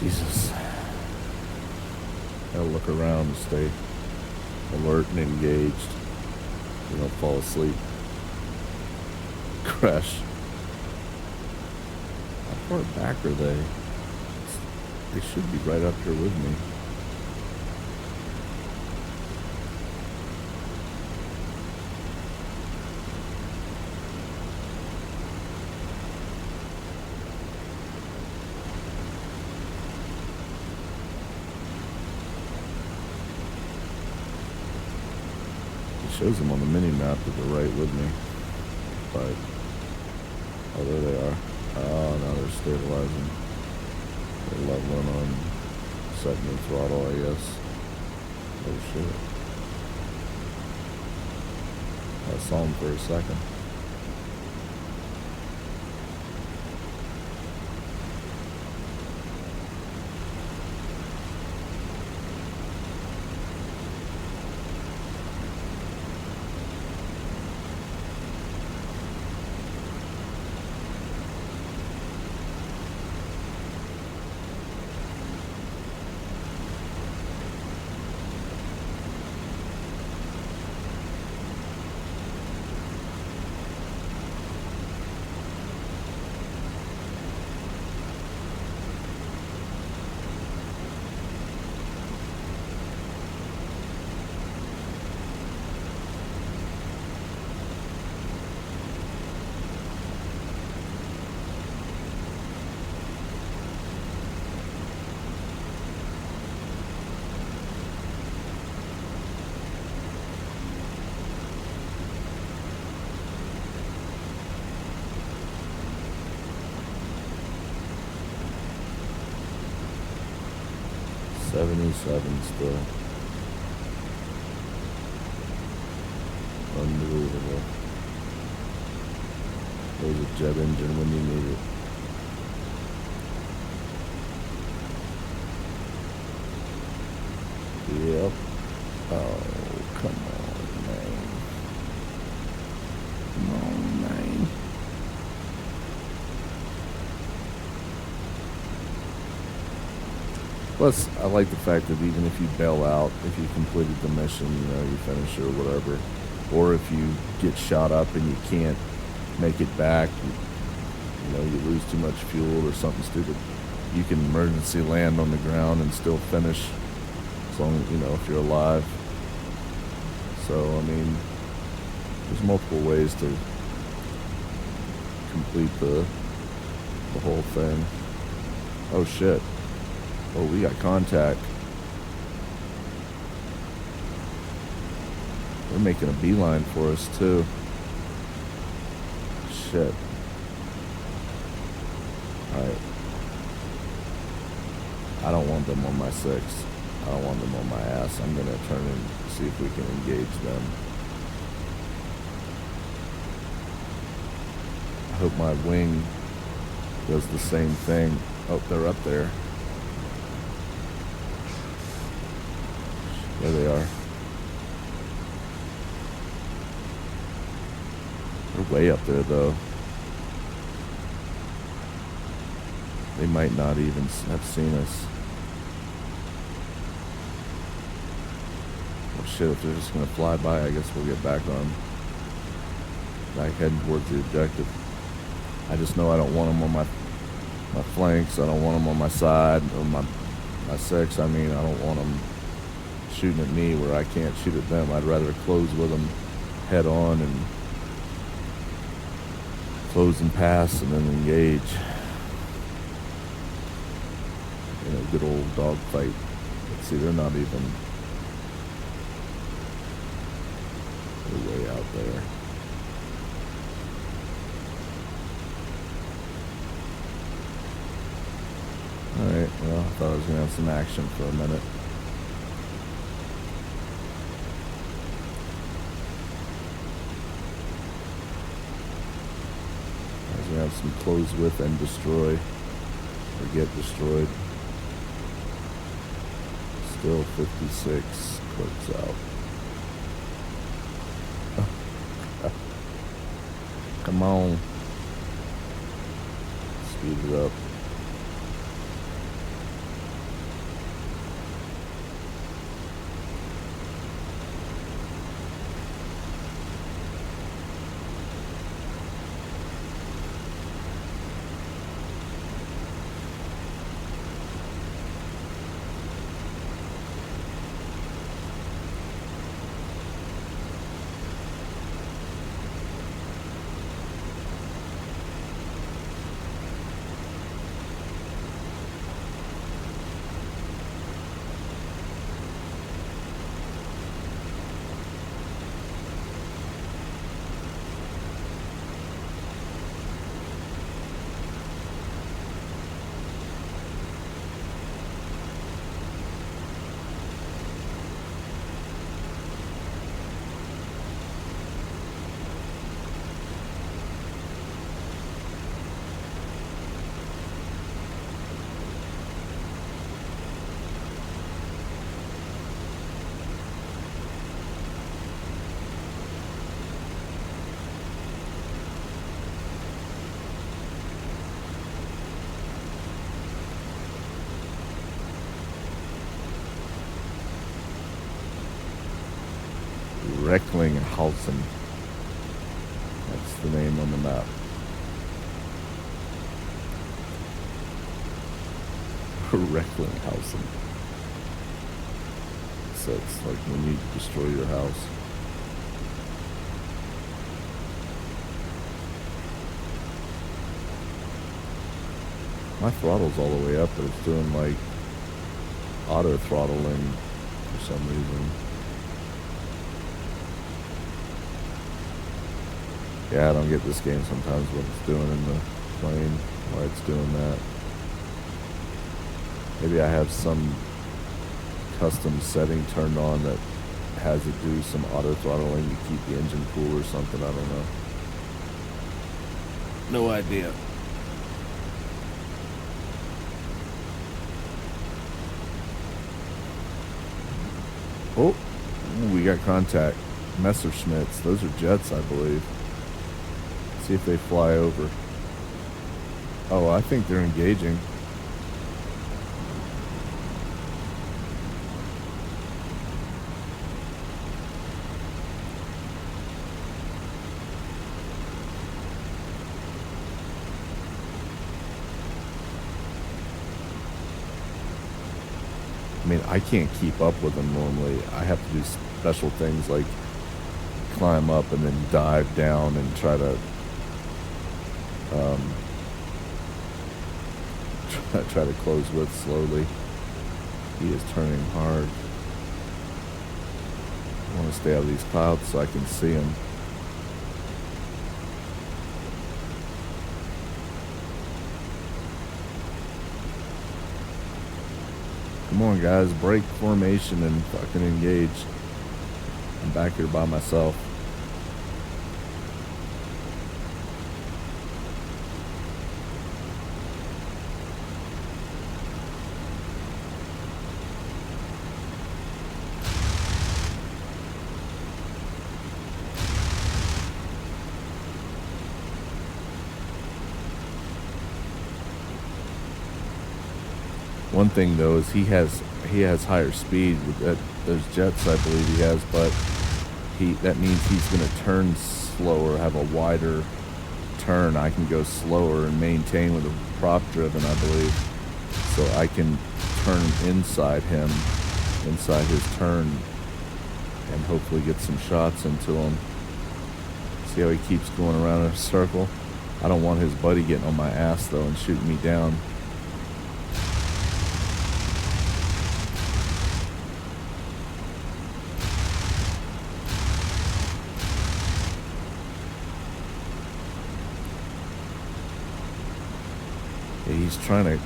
S1: Jesus. Gotta look around and stay alert and engaged. You don't fall asleep. Crash. How far back are they? They should be right up here with me. Shows them on the mini map that they're right with me, but oh, there they are. Oh, now they're stabilizing. They're leveling on setting the throttle, I guess. Oh shit! I saw them for a second. '77 still. Unbelievable. There's a jet engine when you need it. Yep. Oh, come on, man. Come on, man. Plus, I like the fact that even if you bail out, if you completed the mission, you know, you finish it or whatever, or if you get shot up and you can't make it back, you know, you lose too much fuel or something stupid, you can emergency land on the ground and still finish, as long as, you know, if you're alive. So, I mean, there's multiple ways to complete the whole thing. Oh shit. Oh, we got contact. They're making a beeline for us, too. Shit. Alright. I don't want them on my 6. I don't want them on my ass. I'm gonna turn and see if we can engage them. I hope my wing does the same thing. Oh, they're up there. There they are. They're way up there, though. They might not even have seen us. Well, shit, if they're just gonna fly by, I guess we'll get back heading towards the objective. I just know I don't want them on my flanks. I don't want them on my side or my 6. I mean, I don't want them shooting at me where I can't shoot at them. I'd rather close with them head on and close and pass and then engage in a good old dog fight. Let's see, they're not even, they're way out there. Alright, well, I thought I was going to have some action for a minute. We have some close with and destroy or get destroyed. Still 56 clips out. Come on. Speed it up. Recklinghausen. That's the name on the map. Recklinghausen. So it's like when you destroy your house. My throttle's all the way up, but it's doing like auto throttling for some reason. Yeah, I don't get this game sometimes what it's doing in the plane, why it's doing that. Maybe I have some custom setting turned on that has it do some auto throttling to keep the engine cool or something, I don't know. No idea. Oh, ooh, we got contact. Messerschmitts. Those are jets, I believe. See if they fly over. Oh, I think they're engaging. I mean, I can't keep up with them normally. I have to do special things like climb up and then dive down and try to try to close with slowly. He is turning hard. I want to stay out of these clouds so I can see him. Come on, guys, break formation and fucking engage. I'm back here by myself. One thing though is he has higher speed with those jets, I believe he has, but that means he's going to turn slower, have a wider turn. I can go slower and maintain with a prop driven, I believe, so I can turn inside him, inside his turn, and hopefully get some shots into him. See how he keeps going around in a circle? I don't want his buddy getting on my ass though and shooting me down. He's trying to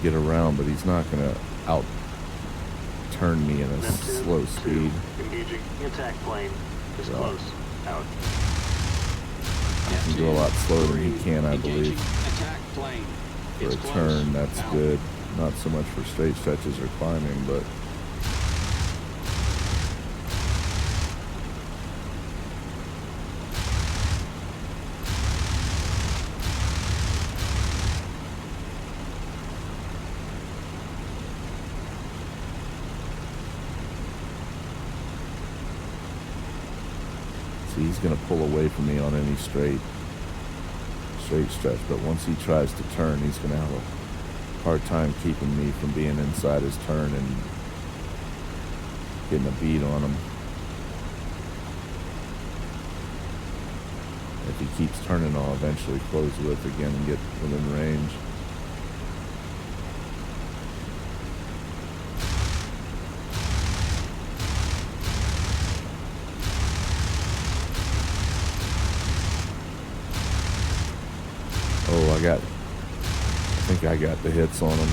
S1: get around, but he's not going to out-turn me in a slow speed.
S4: Engaging attack plane is close. Out.
S1: I can go a lot slower than he can, I believe.
S3: Attack plane.
S1: For a turn, that's good. Not so much for straight stretches or climbing, but... See, he's going to pull away from me on any straight stretch, but once he tries to turn, he's going to have a hard time keeping me from being inside his turn and getting a beat on him. If he keeps turning, I'll eventually close with again and get within range. Oh, I think I got the hits on him.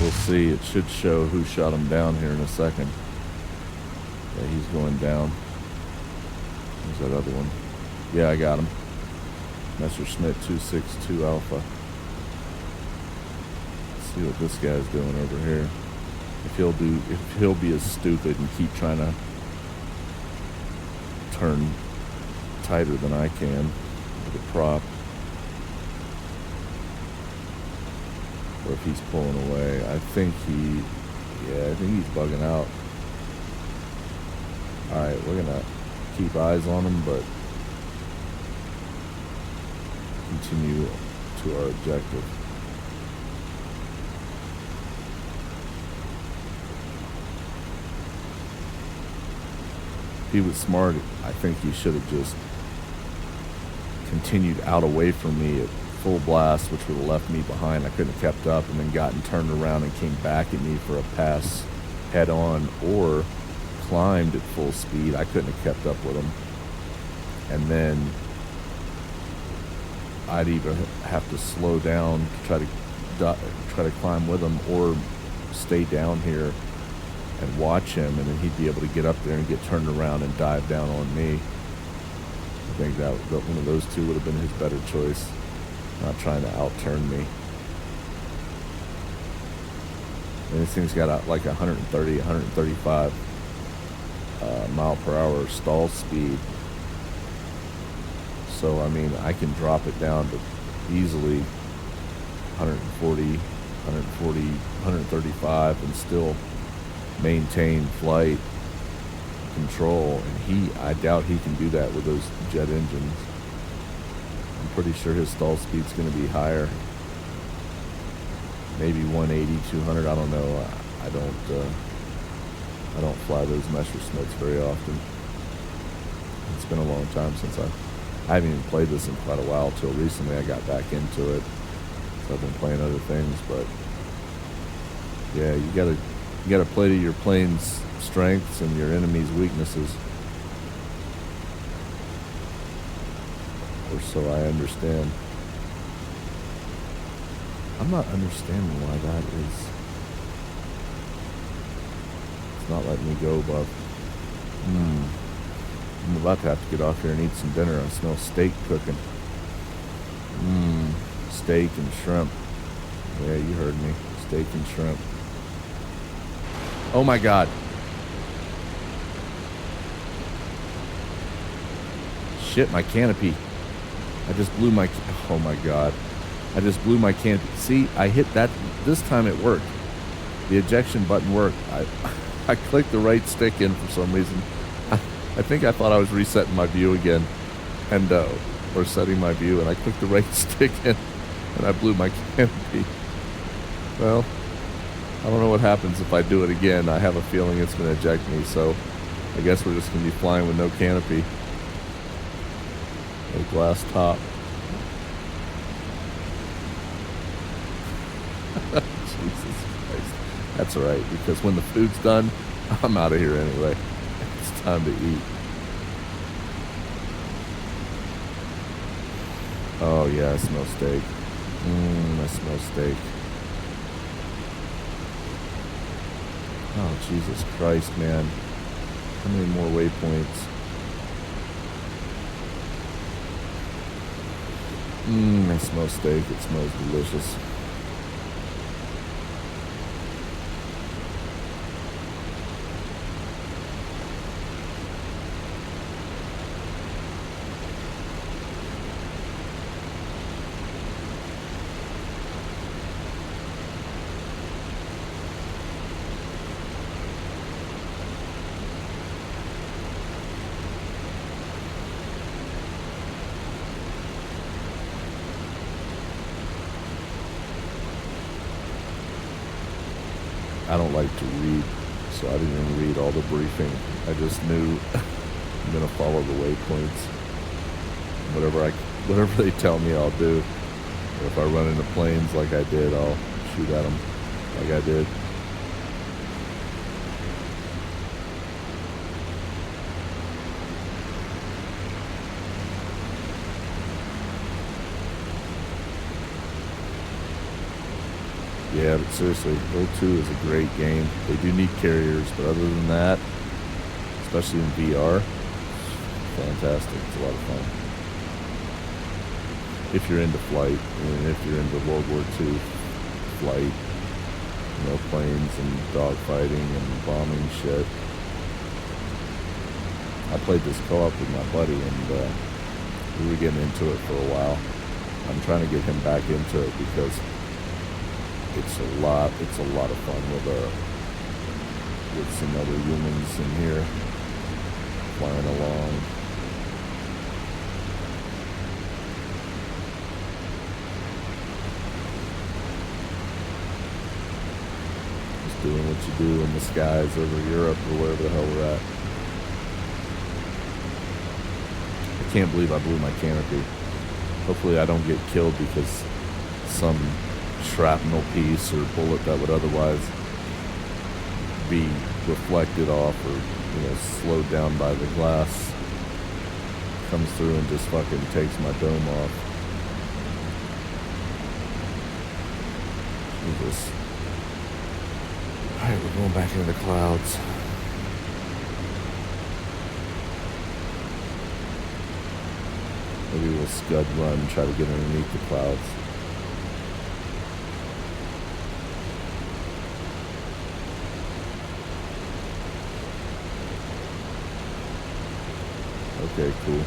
S1: We'll see. It should show who shot him down here in a second. Yeah, he's going down. There's that other one. Yeah, I got him. Messerschmitt 262 Alpha. See what this guy's doing over here. If he'll be as stupid and keep trying to turn tighter than I can with a prop. Or if he's pulling away. I think he's bugging out. Alright, we're gonna keep eyes on him, but continue to our objective. If he was smart, I think he should have just continued out away from me at full blast, which would have left me behind. I couldn't have kept up, and then gotten turned around and came back at me for a pass head on, or climbed at full speed. I couldn't have kept up with him. And then I'd either have to slow down to try to climb with him, or stay down here and watch him, and then he'd be able to get up there and get turned around and dive down on me. I think that one of those two would have been his better choice, not trying to outturn me. And this thing's got like 130, 135 mile per hour stall speed. So, I mean, I can drop it down to easily 140, 135 and still maintain flight control. And I doubt he can do that with those jet engines. I'm pretty sure his stall speed's going to be higher. Maybe 180, 200, I don't know. I don't fly those Messerschmitts very often. It's been a long time since I haven't even played this in quite a while. Till recently I got back into it. So I've been playing other things, but yeah, you gotta play to your plane's strengths and your enemy's weaknesses. Or so I understand. I'm not understanding why that is. It's not letting me go above. I'm about to have to get off here and eat some dinner. I smell steak cooking. Steak and shrimp. Yeah, you heard me. Steak and shrimp. Oh my God. Shit, my canopy. I just blew my... Oh my God. I just blew my canopy. See, I hit that... This time it worked. The ejection button worked. I clicked the right stick in for some reason. I think I thought I was resetting my view again, and or setting my view, and I clicked the right stick in, and I blew my canopy. Well, I don't know what happens if I do it again. I have a feeling it's going to eject me, so I guess we're just going to be flying with no canopy. No glass top. Jesus Christ. That's all right, because when the food's done, I'm out of here anyway. It's time to eat. Oh yeah, I smell steak. I smell steak. Oh, Jesus Christ, man. How many more waypoints? I smell steak. It smells delicious. I don't like to read, so I didn't even read all the briefing. I just knew I'm gonna follow the waypoints. Whatever they tell me, I'll do. Or if I run into planes like I did, I'll shoot at them like I did. Yeah, but seriously, IL-2 is a great game. They do need carriers, but other than that, especially in VR, fantastic. It's a lot of fun. If you're into flight, and if you're into World War II flight, planes and dogfighting and bombing shit. I played this co-op with my buddy, and we were getting into it for a while. I'm trying to get him back into it because it's a lot of fun with some other humans in here flying along. Just doing what you do in the skies over Europe or wherever the hell we're at. I can't believe I blew my canopy. Hopefully I don't get killed because some shrapnel piece or bullet that would otherwise be reflected off or, slowed down by the glass comes through and just fucking takes my dome off. Alright, we're going back into the clouds. Maybe we'll scud run and try to get underneath the clouds. Okay, cool.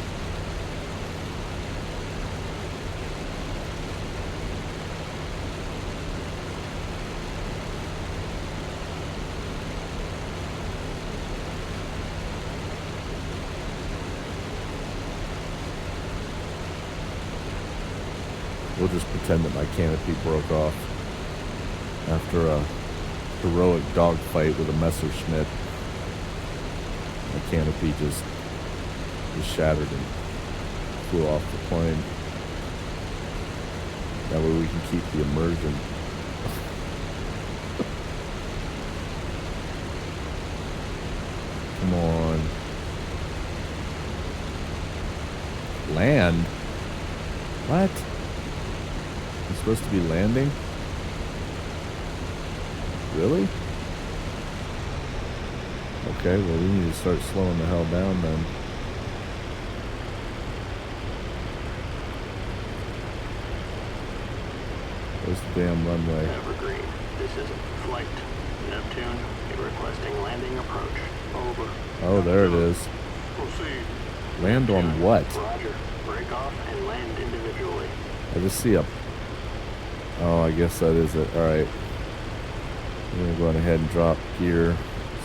S1: We'll just pretend that my canopy broke off after a heroic dogfight with a Messerschmitt. My canopy just shattered and flew off the plane. That way we can keep the immersion. Come on. Land? What? I'm supposed to be landing? Really? Okay, well we need to start slowing the hell down then. Where's the damn runway?
S4: Evergreen, this is Flight. Neptune, requesting landing approach. Over.
S1: Oh, there it is.
S2: Proceed.
S1: Land on what?
S4: Roger. Break off and land individually.
S1: I just see a... Oh, I guess that is it. Alright. We're going to go ahead and drop gear.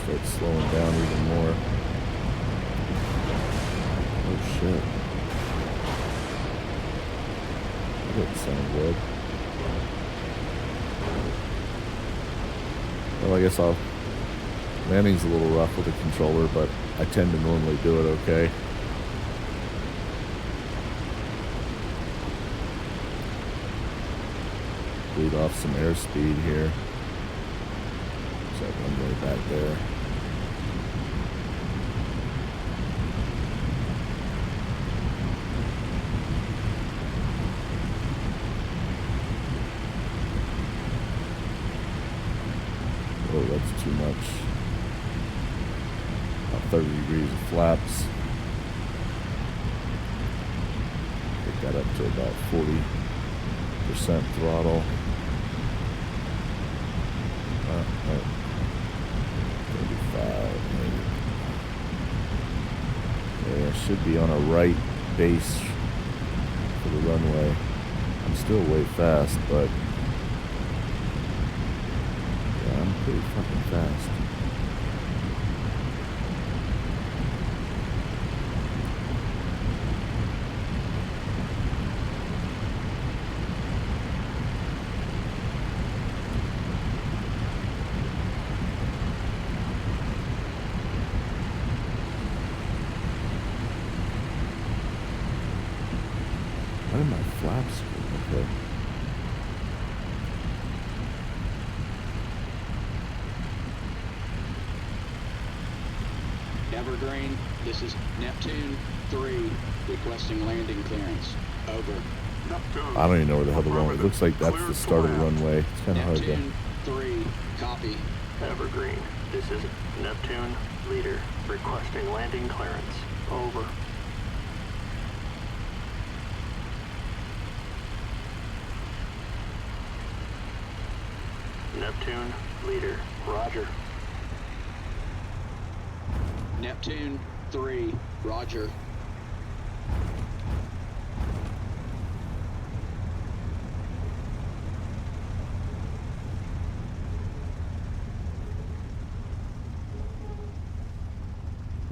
S1: Start slowing down even more. Oh, shit. That doesn't sound good. Well, I guess landing's a little rough with the controller, but I tend to normally do it okay. Bleed off some airspeed here. There's that runway back there. Oh, that's too much. About 30 degrees of flaps. Get that up to about 40% throttle. 35 maybe. Yeah, I should be on a right base for the runway. I'm still way fast, but I'm pretty fucking fast. Why are my flaps okay?
S3: Evergreen, this is Neptune 3, requesting landing clearance. Over.
S2: Neptune.
S1: I don't even know where the hell the runway. It looks like that's the start of the runway. It's kind of hard to.
S3: Neptune 3, copy.
S4: Evergreen, this is Neptune, leader, requesting landing clearance. Over. Neptune, leader, roger.
S3: Neptune 3, roger.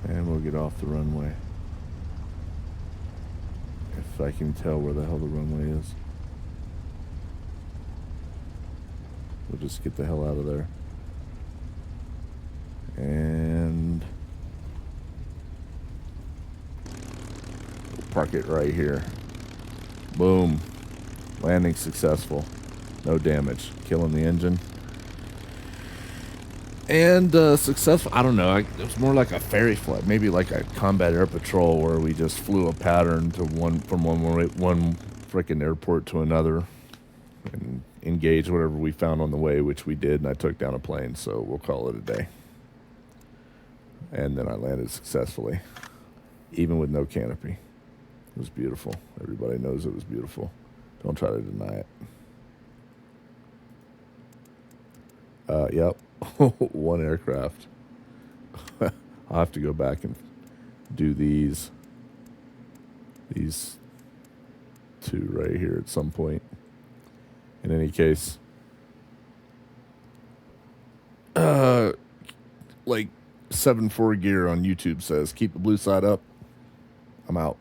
S1: And we'll get off the runway. If I can tell where the hell the runway is. We'll just get the hell out of there. And we'll park it right here. Boom. Landing successful. No damage. Killing the engine. And successful. I don't know. It was more like a ferry flight, maybe like a combat air patrol, where we just flew a pattern to one freaking airport to another, and engaged whatever we found on the way, which we did. And I took down a plane, so we'll call it a day. And then I landed successfully, even with no canopy. It was beautiful. Everybody knows it was beautiful. Don't try to deny it. Yep. One aircraft. I'll have to go back and do these two right here at some point. In any case, like 7.4 gear on YouTube says, keep the blue side up. I'm out.